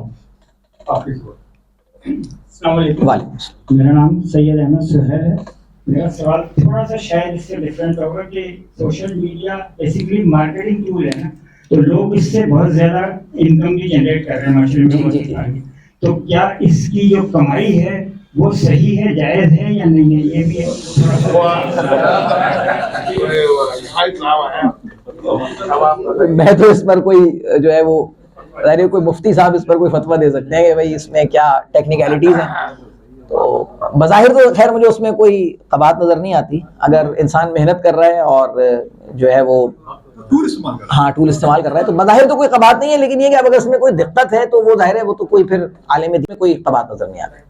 O: السلام علیکم.
C: وعلیکم السلام.
O: میرا نام سید احمد سہیل ہے. میرا سوال تھوڑا سا شاید اس سے ڈفرینٹ ہوگا کہ social media basically marketing tool ہے نا, تو لوگ اس سے بہت زیادہ انکم بھی جنریٹ کر رہے ہیں ماشاء اللہ. تو کیا اس کی جو کمائی ہے وہ صحیح ہے, جائز ہے یا نہیں ہے, یہ بھی
C: میں تو اس پر کوئی جو ہے وہ کوئی مفتی صاحب اس پر کوئی فتویٰ دے سکتے ہیں کہ بھائی اس میں کیا ٹیکنیکلٹیز ہیں. تو بظاہر تو خیر مجھے اس میں کوئی قباحت نظر نہیں آتی. اگر انسان محنت کر رہا ہے اور جو ہے وہ ٹول استعمال کر رہا ہے تو بظاہر تو کوئی قباحت نہیں ہے. لیکن یہ کہ اب اگر اس میں کوئی دقت ہے تو وہ ظاہر ہے وہ تو کوئی پھر عالم دین میں کوئی قباحت نظر نہیں آتی.